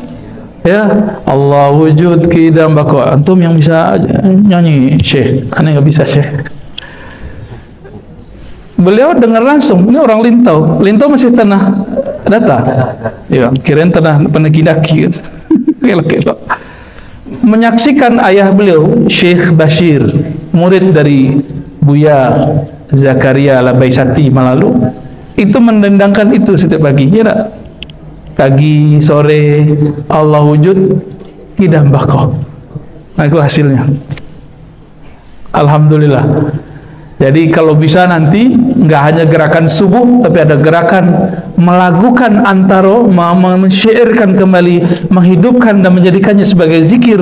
Ya, Allah wujud kidam baqa. Antum yang bisa nyanyi, Syekh. Aneh enggak bisa, Syekh. Beliau dengar langsung, ini orang Lintau. Lintau masih tanah data. Ya, kirain tanah peneki-daki. Kelo-kelo. Menyaksikan ayah beliau, Syekh Bashir, murid dari Buya Zakaria Labaisati Malalu, itu mendendangkan itu setiap pagi. Ya tak? Pagi, sore, Allah wujud, kidam baqa. Nah, itu hasilnya. Alhamdulillah. Jadi kalau bisa nanti nggak hanya gerakan subuh, tapi ada gerakan melakukan antaro, mensyairkan kembali, menghidupkan dan menjadikannya sebagai zikir.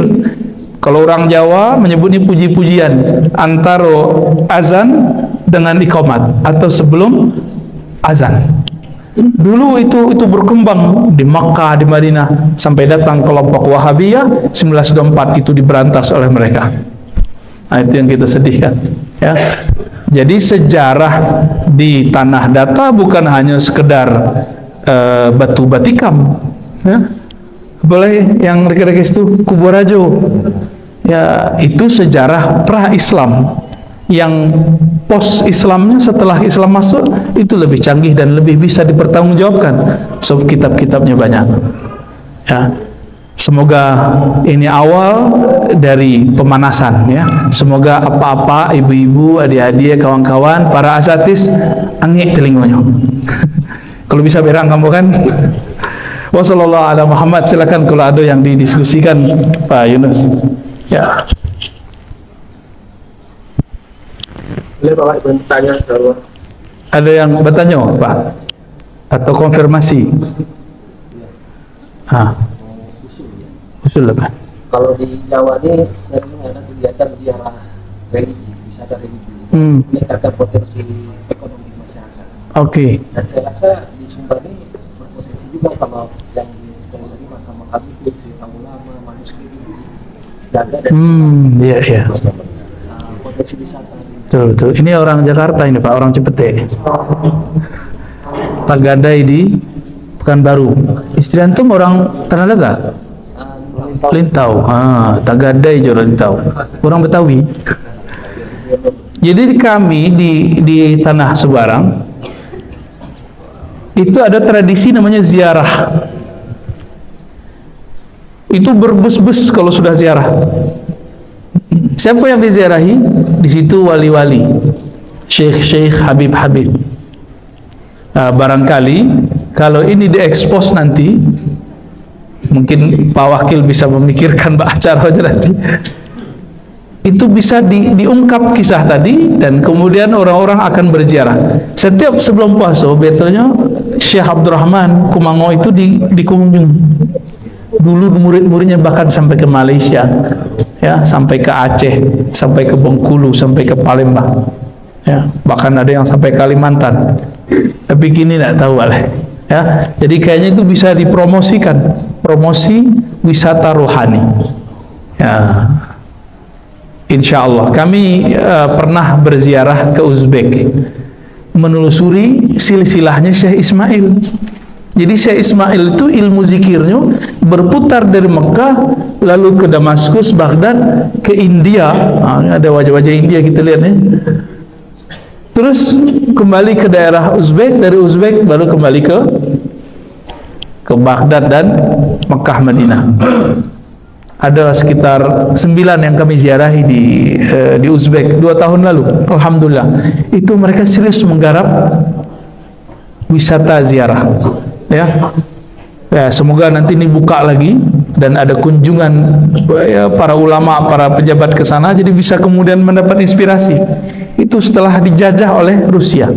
Kalau orang Jawa menyebutnya puji-pujian antaro azan dengan iqamat atau sebelum azan. Dulu itu berkembang di Makkah, di Madinah, sampai datang kelompok Wahabiyah 1924, itu diberantas oleh mereka. Nah, itu yang kita sedihkan ya. Jadi sejarah di tanah data bukan hanya sekedar batu batikam ya. Boleh yang rekis itu Kuborajo ya, itu sejarah pra-Islam. Yang post-Islamnya setelah Islam masuk itu lebih canggih dan lebih bisa dipertanggungjawabkan, sebab kitab-kitabnya banyak ya. Semoga ini awal dari pemanasan ya. Semoga apa-apa ibu-ibu, adik-adik, kawan-kawan, para asatis angik telinganya. Kalau bisa berang kamu kan. Wassallallahu ala Muhammad. Silakan kalau ada yang didiskusikan Pak Yunus. Ya. Boleh Bapak bertanya kalau ada yang bertanya Pak atau konfirmasi? Usul apa? kalau di Jawa ini sering ada kegiatan ziarah religi, wisata religi, meningkatkan potensi ekonomi masyarakat. Oke. Dan saya rasa di Sumbar ini berpotensi juga kalau yang dari makam-makam itu, cerita ulama, manuskrip itu jaga dan iya. potensi wisata. Betul. Ini orang Jakarta ini Pak, orang Cipete. Tagadai di Pekanbaru. Istri antum orang Tanah Datar? Lintau. Tagadai je Lintau. Orang Betawi. Jadi kami di Tanah Sebarang itu ada tradisi namanya ziarah. Itu berbus-bus kalau sudah ziarah. Siapa yang diziarahi? Di situ wali-wali, syekh-syekh, habib-habib. Barangkali kalau ini diekspos nanti, mungkin Pak Wakil bisa memikirkan acara nanti. Itu bisa diungkap kisah tadi, dan kemudian orang-orang akan berziarah. Setiap sebelum puasa, betulnya Syekh Abdurrahman Kumango itu dikunjung. Dulu murid-muridnya bahkan sampai ke Malaysia, ya, sampai ke Aceh, sampai ke Bengkulu, sampai ke Palembang, ya, bahkan ada yang sampai Kalimantan. Tapi kini tidak tahu lah, ya. Jadi kayaknya itu bisa dipromosikan, promosi wisata rohani. Ya, insya Allah kami pernah berziarah ke Uzbek, menelusuri silsilahnya Syekh Ismail. Jadi Syekh Ismail itu ilmu zikirnya berputar dari Mekah lalu ke Damaskus, Baghdad, ke India. Ada wajah-wajah India kita lihat nih. Terus kembali ke daerah Uzbek, dari Uzbek baru kembali ke Baghdad dan Mekah, Madinah. Ada sekitar 9 yang kami ziarahi di Uzbek 2 tahun lalu. Alhamdulillah. Itu mereka serius menggarap wisata ziarah. Ya, semoga nanti ini buka lagi dan ada kunjungan ya, para ulama, para pejabat ke sana, jadi bisa kemudian mendapat inspirasi. Itu setelah dijajah oleh Rusia.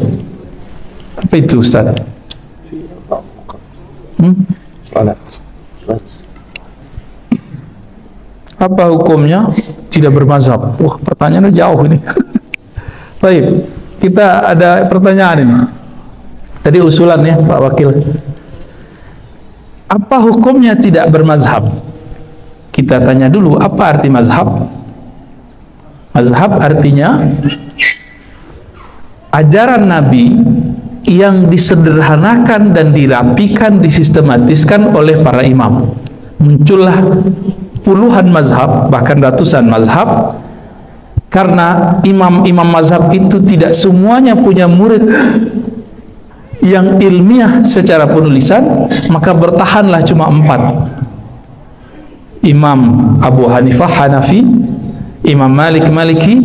Apa itu, Ustaz? Apa hukumnya tidak bermazhab? Wah, pertanyaannya jauh ini. Baik, kita ada pertanyaan ini. Tadi usulan ya, Pak Wakil. Apa hukumnya tidak bermazhab? Kita tanya dulu, apa arti mazhab? Mazhab artinya ajaran Nabi yang disederhanakan dan dirapikan, disistematiskan oleh para imam. Muncullah puluhan mazhab, bahkan ratusan mazhab, karena imam-imam mazhab itu tidak semuanya punya murid yang ilmiah secara penulisan, maka bertahanlah cuma 4. Imam Abu Hanifah Hanafi, Imam Malik Maliki,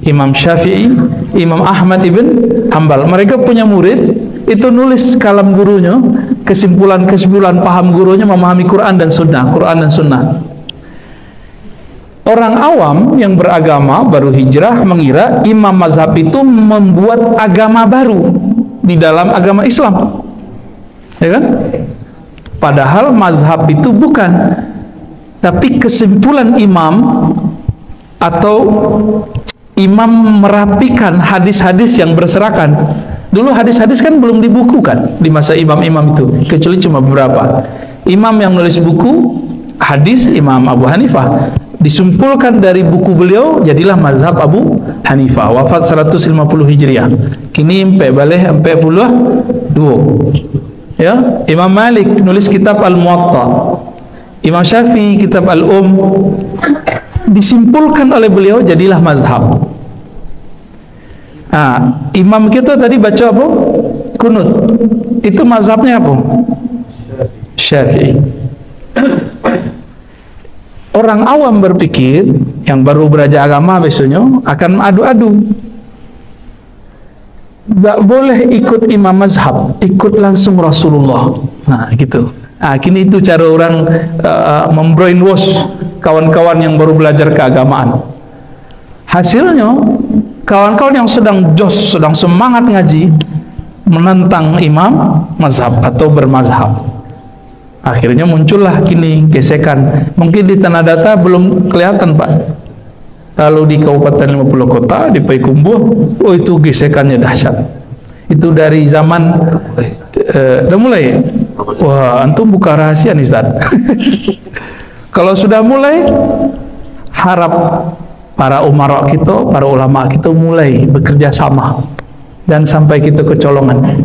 Imam Syafi'i, Imam Ahmad ibn Hanbal. Mereka punya murid, itu nulis kalam gurunya, kesimpulan-kesimpulan paham gurunya, memahami Quran dan Sunnah. Orang awam yang beragama baru hijrah mengira imam mazhab itu membuat agama baru di dalam agama Islam, ya kan? Padahal mazhab itu bukan, tapi kesimpulan imam atau imam merapikan hadis-hadis yang berserakan. Dulu hadis-hadis kan belum dibukukan di masa imam-imam itu, kecuali cuma beberapa. Imam yang nulis buku hadis, Imam Abu Hanifah, disumpulkan dari buku beliau, jadilah mazhab Abu Hanifah. Wafat 150 Hijriah. Kini sampai balik 42. Ya, Imam Malik nulis kitab Al-Muwatta. Imam Syafi'i kitab disimpulkan oleh beliau, jadilah mazhab. Imam kita tadi baca apa? Kunut. Itu mazhabnya apa? Syafi'i. Orang awam berpikir yang baru belajar agama besoknya akan adu-adu. Gak boleh ikut imam mazhab, ikut langsung Rasulullah. Nah gitu. Kini itu cara orang membrainwash kawan-kawan yang baru belajar keagamaan. Hasilnya kawan-kawan yang sedang jos, sedang semangat ngaji, menentang imam mazhab atau bermazhab. Akhirnya muncullah kini gesekan. Mungkin di Tanah Datar belum kelihatan, Pak. Kalau di Kabupaten 50 Kota, di Payakumbuh, oh itu gesekannya dahsyat. Itu dari zaman udah mulai. Wah, antum buka rahasia nih, Ustaz. Kalau sudah mulai, harap para umara kita, para ulama kita mulai bekerja sama dan sampai kita kecolongan.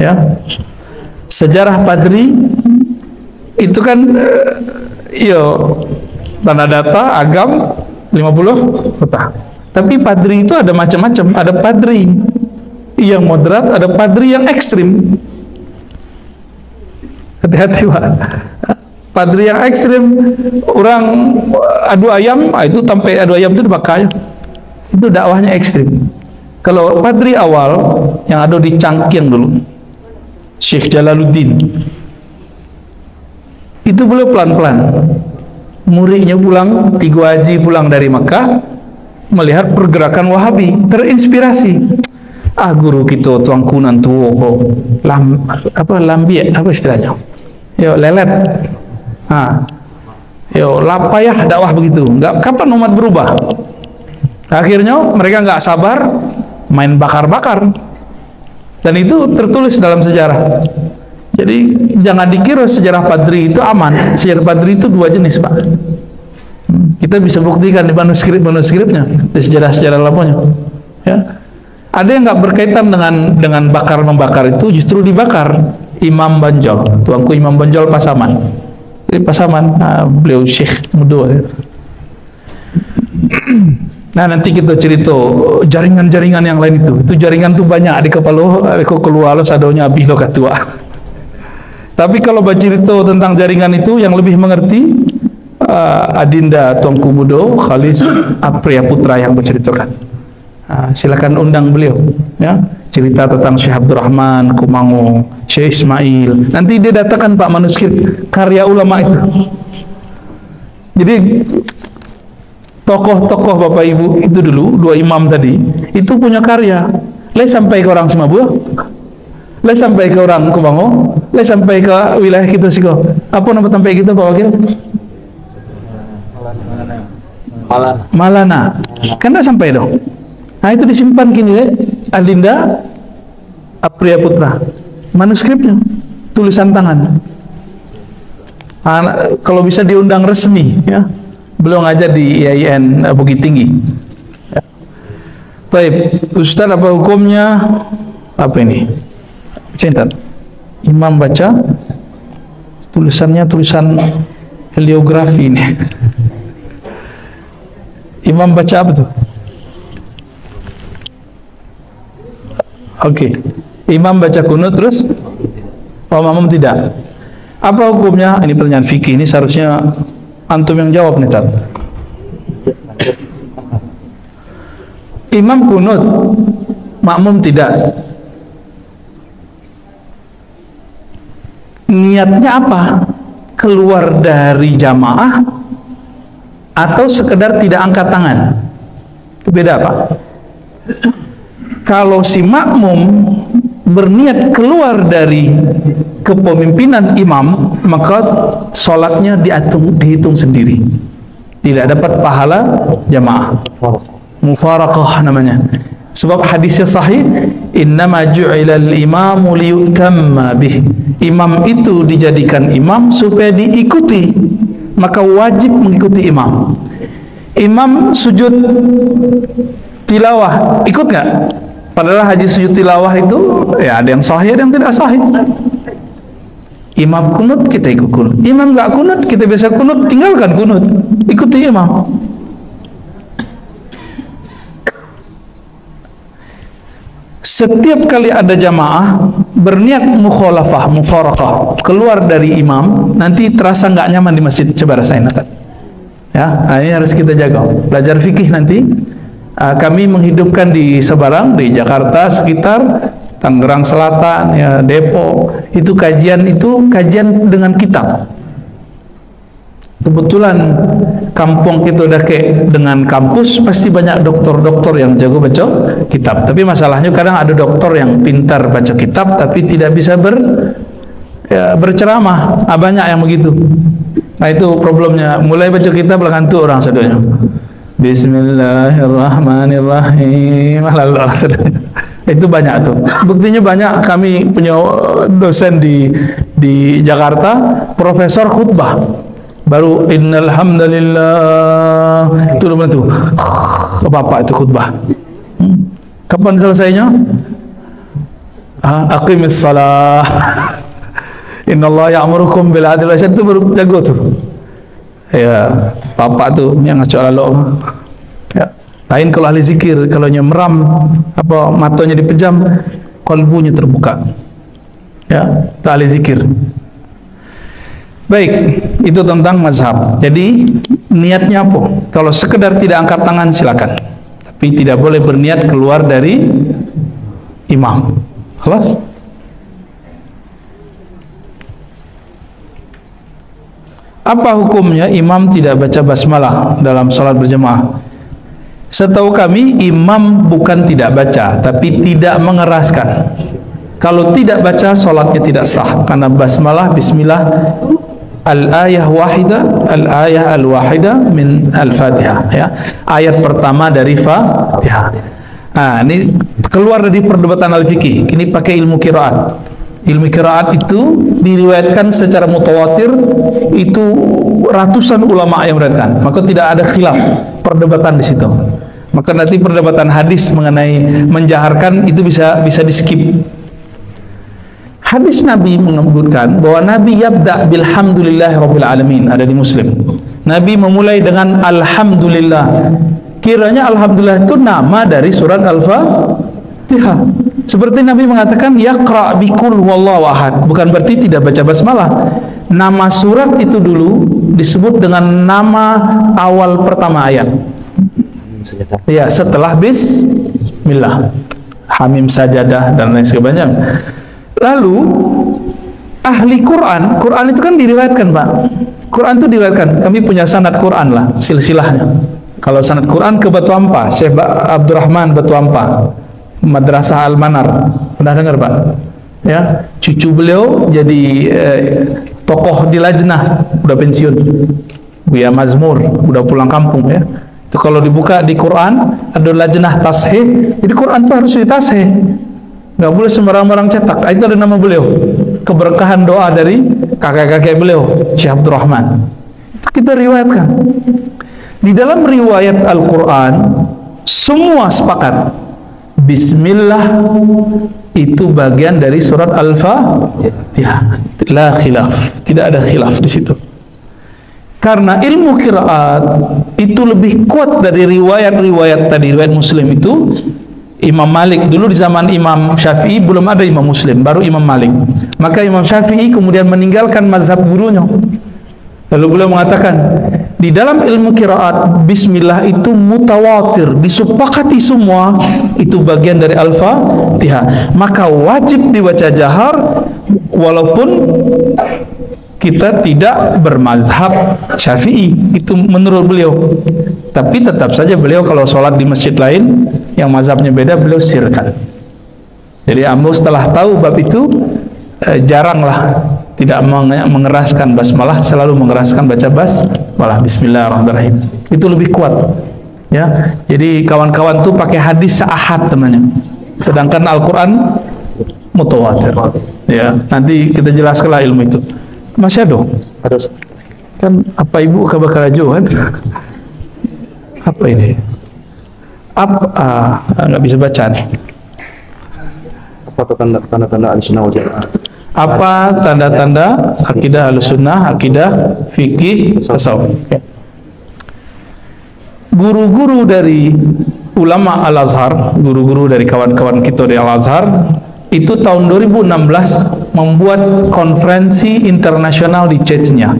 Ya. Sejarah Padri itu kan Tanah Datar, Agam 50 Kota. Tapi Padri itu ada macam-macam. Ada Padri yang moderat, ada Padri yang ekstrim. Hati-hati, Pak. Padri yang ekstrim, orang adu ayam, itu sampai adu ayam itu dibakar. Itu dakwahnya ekstrim. Kalau Padri awal yang ada di Cangkiang dulu, Syekh Jalaluddin, itu beliau pelan-pelan. Muridnya pulang, Tigo Haji pulang dari Mekah, melihat pergerakan Wahabi, terinspirasi. Guru kita tuang kunan tuh lambi apa istilahnya? Lelet. Lapayah dakwah begitu. Enggak, kapan umat berubah? Akhirnya mereka nggak sabar, main bakar-bakar. Dan itu tertulis dalam sejarah. Jadi jangan dikira sejarah Padri itu aman. Sejarah Padri itu dua jenis, Pak. Kita bisa buktikan di manuskripnya, di sejarah-sejarah lamanya. Ya. Ada yang nggak berkaitan dengan bakar membakar itu justru dibakar. Imam Banjol, tuanku Imam Banjol Pasaman. Jadi Pasaman, beliau Syekh Mudo. Ya. Nah nanti kita cerita jaringan-jaringan yang lain itu. Itu jaringan tuh banyak di kepala aku keluar sadonya abih lo katua. Tapi kalau bercerita tentang jaringan itu yang lebih mengerti Adinda Tuanku Mudo Khalis Apriya Putra yang berceritakan. Silakan undang beliau ya, cerita tentang Syekh Abdurrahman Kumango, Syekh Ismail. Nanti dia datangkan Pak manuskrip karya ulama itu. Jadi tokoh-tokoh Bapak Ibu itu dulu, dua imam tadi itu punya karya. Le sampai ke orang Semabua, le sampai ke orang Kumango, le sampai ke wilayah kita sih kok. Apa nama tempat kita Pak Wakil? Malana. Kan dah sampai dong. Nah itu disimpan kini Adinda Apriya Putra, manuskripnya, tulisan tangan. Kalau bisa diundang resmi, ya, beliau ngajar di IAIN Bukit Tinggi. Ya. Baik, Ustaz apa hukumnya? Apa ini? Cinta. Imam baca tulisannya tulisan heliografi ini. Imam baca apa tuh? Oke, imam baca kunut terus, makmum tidak. Apa hukumnya? Ini pertanyaan fikih, ini seharusnya antum yang jawab nih Tat. Imam kunut, makmum tidak. Niatnya apa? Keluar dari jamaah atau sekedar tidak angkat tangan? Itu beda Pak. Kalau si makmum berniat keluar dari kepemimpinan imam, maka sholatnya dihitung sendiri, tidak dapat pahala jamaah. Mufaraqah namanya. Sebab hadisnya sahih, innama ju'ilal imamu liyutamma bih. Imam itu dijadikan imam supaya diikuti, maka wajib mengikuti imam. Imam sujud tilawah, ikut nggak? Padahal hadis sujud tilawah itu ya ada yang sahih, ada yang tidak sahih. Imam kunut, kita ikut kunut. Imam nggak kunut, kita biasa kunut, tinggalkan kunut, ikuti imam. Setiap kali ada jamaah berniat mukhalafah, mufaraqah, keluar dari imam, nanti terasa nggak nyaman di masjid. Coba rasain, ya. Nah, ini harus kita jaga. Belajar fikih nanti. Kami menghidupkan di Sebarang, di Jakarta sekitar, Tangerang Selatan, ya, Depok. Itu kajian dengan kitab. Kebetulan kampung kita udah kayak dengan kampus, pasti banyak doktor-doktor yang jago baca kitab. Tapi masalahnya kadang ada doktor yang pintar baca kitab tapi tidak bisa berceramah. Banyak yang begitu. Nah itu problemnya. Mulai baca kitab ngantuk orang sadanya. Bismillahirrahmanirrahim. Itu banyak tuh. Buktinya banyak. Kami punya dosen di Jakarta, profesor khutbah. Baru innal hamdalillah. Itu namanya tuh. Bapak itu khutbah. Kapan selesainya? Aqimis shalah. Innallaha ya'murukum bil adli wal ihsan. Itu baru jago tuh. Ya, bapak tuh yang ngacok lalu. Ya. Lain kalau ahli zikir, kalau meram apa matanya dipejam, kalbunya terbuka. Ya, itu ahli zikir. Baik, itu tentang mazhab. Jadi niatnya apa? Kalau sekedar tidak angkat tangan silakan, tapi tidak boleh berniat keluar dari imam. Kelas? Apa hukumnya imam tidak baca basmalah dalam salat berjamaah? Setahu kami imam bukan tidak baca, tapi tidak mengeraskan. Kalau tidak baca salatnya tidak sah, karena basmalah bismillah al-ayah wahidah, al-ayah al-wahidah min al-Fatihah, ya. Ayat pertama dari Fatihah. Nah, ini keluar dari perdebatan al-fiqih. Ini pakai ilmu qiraat. Ilmu qiraat itu diriwayatkan secara mutawatir, itu ratusan ulama yang meriwayatkan. Maka tidak ada khilaf, perdebatan di situ. Maka nanti perdebatan hadis mengenai menjaharkan itu bisa di skip. Hadis Nabi menyebutkan bahwa Nabi yabda bilhamdulillahirabbil alamin, ada di Muslim. Nabi memulai dengan alhamdulillah. Kiranya alhamdulillah itu nama dari surat Al-Fatihah. Seperti Nabi mengatakan yaqra bikul wallahu ahad, bukan berarti tidak baca basmalah. Nama surat itu dulu disebut dengan nama awal pertama ayat. Ya, setelah bismillah, Hamim Sajadah dan lain sebagainya. Lalu ahli Quran itu kan diriwayatkan, Pak. Quran itu diriwayatkan. Kami punya sanad Quran lah, silsilahnya. Kalau sanad Quran ke Batu Ampa, Syekh Abdurrahman Batu Ampa, Madrasah Al-Manar. Pernah dengar, Pak? Ya, cucu beliau jadi tokoh di Lajnah, udah pensiun. Buya Mazmur, udah pulang kampung ya. Itu kalau dibuka di Quran ada Lajnah Tashih. Jadi Quran itu harus ditashih. Nggak boleh sembarang-barang cetak. Itu ada nama beliau. Keberkahan doa dari kakek-kakek beliau, Syekh Abdurrahman. Itu kita riwayatkan. Di dalam riwayat Al-Quran semua sepakat Bismillah itu bagian dari surat Al-Fatihah. La khilaf, tidak ada khilaf di situ. Karena ilmu qiraat itu lebih kuat dari riwayat-riwayat tadi. Riwayat Muslim itu Imam Malik, dulu di zaman Imam Syafi'i belum ada Imam Muslim, baru Imam Malik. Maka Imam Syafi'i kemudian meninggalkan mazhab gurunya. Lalu beliau mengatakan, di dalam ilmu qiraat bismillah itu mutawatir, disepakati semua itu bagian dari Al-Fatihah. Maka wajib dibaca jahar walaupun kita tidak bermazhab Syafi'i, itu menurut beliau. Tapi tetap saja beliau kalau sholat di masjid lain yang mazhabnya beda, beliau sirkan. Jadi ambo setelah tahu bab itu jaranglah tidak mengeraskan basmalah, selalu mengeraskan baca basmalah, bismillahirrahmanirrahim. Itu lebih kuat ya. Jadi kawan-kawan tuh pakai hadis ahad temannya, sedangkan Al-Quran mutawatir ya. Nanti kita jelaskanlah ilmu itu. Masih ada harus kan apa ibu kabar karajo kan? Apa ini? Nggak bisa baca nih. Apa tanda-tanda Ahlussunnah wal Jamaah? Apa tanda-tanda akidah Ahlussunnah, akidah fikih, tasawuf? Guru-guru dari ulama Al-Azhar, guru-guru dari kawan-kawan kita di Al-Azhar itu tahun 2016 membuat konferensi internasional di Chechnya,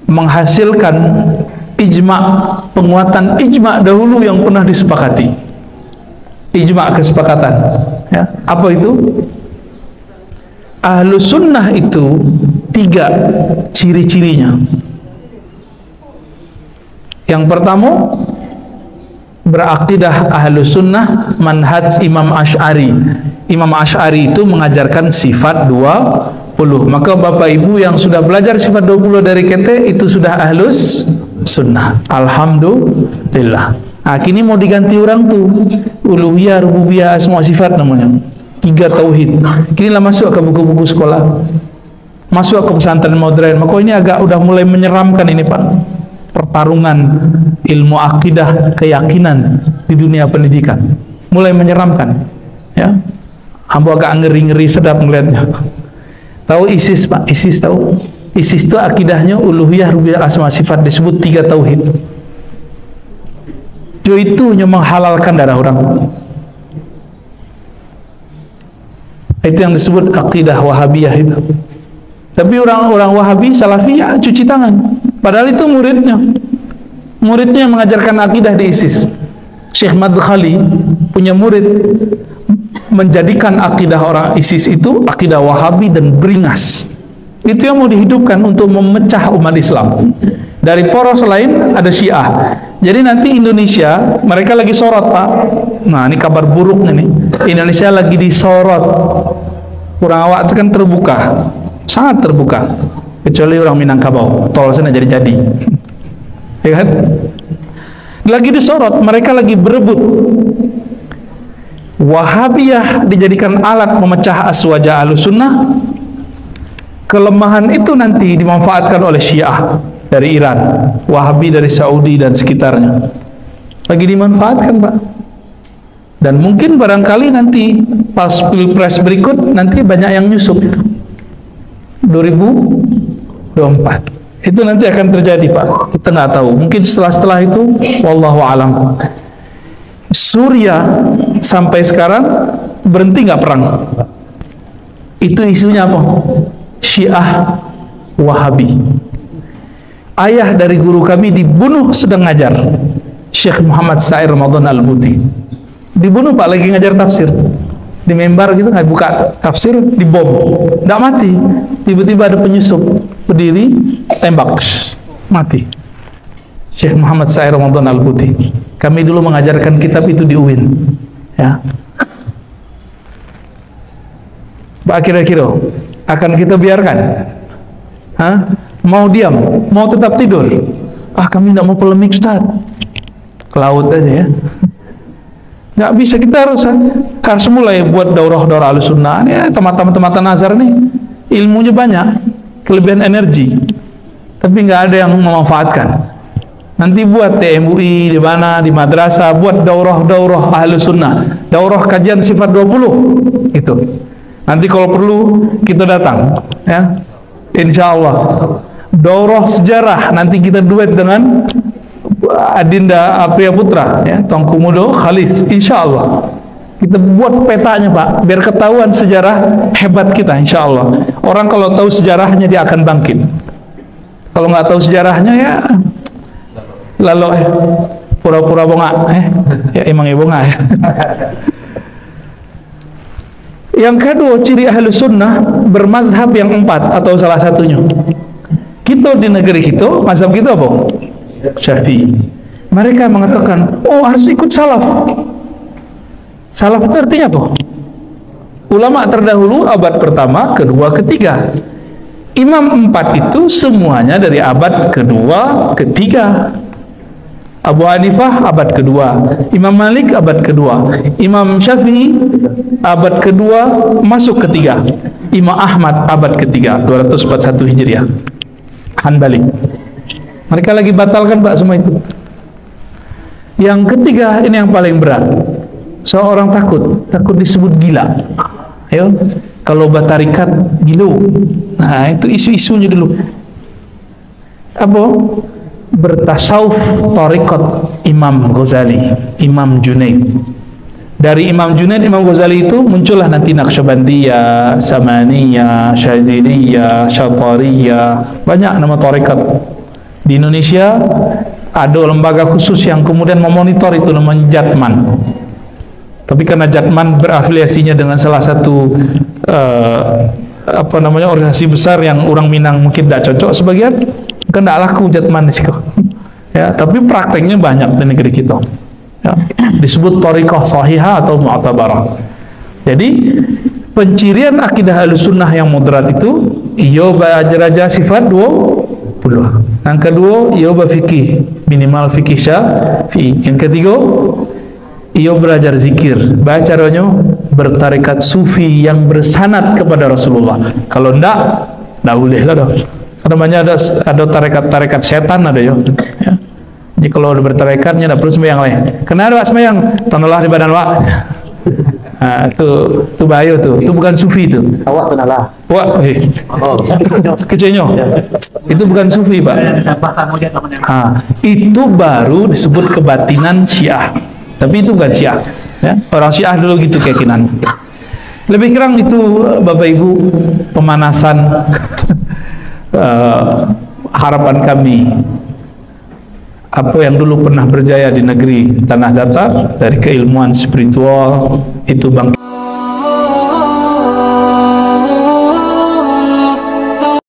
menghasilkan ijma', penguatan ijma' dahulu yang pernah disepakati. Ijma' kesepakatan ya. Apa itu? Ahlus sunnah itu 3 ciri-cirinya. Yang pertama, berakidah ahlus sunnah manhaj Imam Asy'ari. Imam Asy'ari itu mengajarkan sifat 20. Maka bapak ibu yang sudah belajar sifat 20 dari kente itu sudah ahlus sunnah. Alhamdulillah. Nah, kini mau diganti orang tuh, uluhiyah, rububiyah, asma sifat namanya. 3 tauhid. Kini lah masuk ke buku-buku sekolah, masuk ke pesantren modern. Maka ini agak udah mulai menyeramkan ini, Pak. Pertarungan ilmu akidah, keyakinan di dunia pendidikan mulai menyeramkan ya. Ambo agak ngeri-ngeri sedap melihatnya. Tahu ISIS, Pak? ISIS tahu? ISIS itu akidahnya uluhiyah, rububiyah, asma sifat, disebut 3 tauhid. Itu menghalalkan darah orang. Itu yang disebut akidah Wahabiyah itu. Tapi orang-orang Wahabi, Salafi ya cuci tangan. Padahal itu muridnya yang mengajarkan akidah di ISIS. Syekh Madkhali punya murid menjadikan akidah orang ISIS itu akidah Wahabi dan beringas. Itu yang mau dihidupkan untuk memecah umat Islam. Dari poros lain ada Syiah. Jadi nanti Indonesia, mereka lagi sorot, Pak. Nah, ini kabar buruknya nih. Indonesia lagi disorot. Kurang awak itu kan terbuka, sangat terbuka. Kecuali orang Minangkabau, tol sana jadi-jadi. Ya kan? Lagi disorot, mereka lagi berebut. Wahabiyah dijadikan alat memecah aswaja Ahlussunnah. Kelemahan itu nanti dimanfaatkan oleh Syiah dari Iran, Wahabi dari Saudi dan sekitarnya. Lagi dimanfaatkan, Pak. Dan mungkin barangkali nanti pas pilpres berikut nanti banyak yang nyusup itu. 2024. Itu nanti akan terjadi, Pak. Kita nggak tahu. Mungkin setelah itu, wallahu alam. Suriah sampai sekarang berhenti nggak perang? Itu isunya apa? Syiah Wahabi. Ayah dari guru kami dibunuh sedang ngajar, Syekh Muhammad Sair Ramadan Al-Buti. Dibunuh, Pak, lagi ngajar tafsir di mimbar gitu, nggak buka tafsir, dibom, nggak mati. Tiba-tiba ada penyusup berdiri, tembak, mati. Syekh Muhammad Sair Ramadan Al-Buti. Kami dulu mengajarkan kitab itu di UIN, ya. Pak, kira-kira akan kita biarkan? Hah? Mau diam? Mau tetap tidur? Ah, kami tidak mau polemik, Ustaz. Ke laut aja, ya. Nggak bisa, kita harus mulai buat daurah-daurah Ahlussunnah. Ya, teman-teman Nazar nih ilmunya banyak, kelebihan energi, tapi nggak ada yang memanfaatkan. Nanti buat TMUI di mana, di madrasah, buat daurah-daurah Ahlussunnah, daurah kajian sifat 20 gitu. Nanti kalau perlu kita datang, ya, insya Allah. Daurah sejarah nanti kita duet dengan Adinda Apriya Putra, ya, Tongku Mudo Khalis, insya Allah. Kita buat petanya, Pak, biar ketahuan sejarah hebat kita, insya Allah. Orang kalau tahu sejarahnya dia akan bangkit. Kalau nggak tahu sejarahnya, ya lalu pura-pura bonga, ya emangnya bonga, ya. Yang kedua, ciri Ahlussunnah bermazhab yang 4 atau salah satunya. Kita di negeri kita, mazhab kita apa? Syafi'i. Mereka mengatakan, oh, harus ikut salaf. Salaf itu artinya apa? Ulama terdahulu abad pertama, kedua, ketiga. Imam 4 itu semuanya dari abad kedua, ketiga. Abu Hanifah abad kedua, Imam Malik abad kedua, Imam Syafi'i abad kedua masuk ketiga, Imam Ahmad abad ketiga, 241 Hijriah, Hanbali. Mereka lagi batalkan, Pak, semua itu. Yang ketiga, ini yang paling berat. Seorang takut disebut gila. Ayo, kalau batarikat gilo. Nah, itu isu-isunya dulu. Apa? Bertasawuf tariqat Imam Ghazali, Imam Junaid. Dari Imam Junaid, Imam Ghazali itu muncullah nanti Naqsyabandiyah, Samaniyah, Syaziliyah, Syatariyah, banyak nama tariqat. Di Indonesia ada lembaga khusus yang kemudian memonitor itu, namanya Jatman. Tapi karena Jatman berafiliasinya dengan salah satu organisasi besar yang orang Minang mungkin tidak cocok sebagian, kan tidak laku Jatman di situ, ya. Tapi prakteknya banyak di negeri kita, ya. Disebut thariqah sahihah atau mu'tabarah. Jadi pencirian akidah Ahlussunnah yang moderat itu, iyo belajar sifat 20. Yang kedua, iyo berfikih, minimal fikih Syafi'i. Yang ketiga, iyo belajar zikir, caranya bertarikat sufi yang bersanad kepada Rasulullah. Kalau tidak boleh lah dong. Namanya ada tarekat setan ada, ya. Jadi kalau udah bertarekatnya tidak perlu sembahyang lain. Kenapa Pak sembahyang? Tanulah di badan Pak. Nah, itu bahaya tuh. Itu bukan sufi itu. Awak kenalah. Wah, kecilnya. Itu bukan sufi, Pak. Itu baru disebut kebatinan Syiah. Tapi itu bukan Syiah, ya. Orang Syiah dulu gitu keyakinan. Lebih kurang itu, Bapak Ibu, pemanasan harapan kami. Apa yang dulu pernah berjaya di negeri tanah datar dari keilmuan spiritual itu bangkit.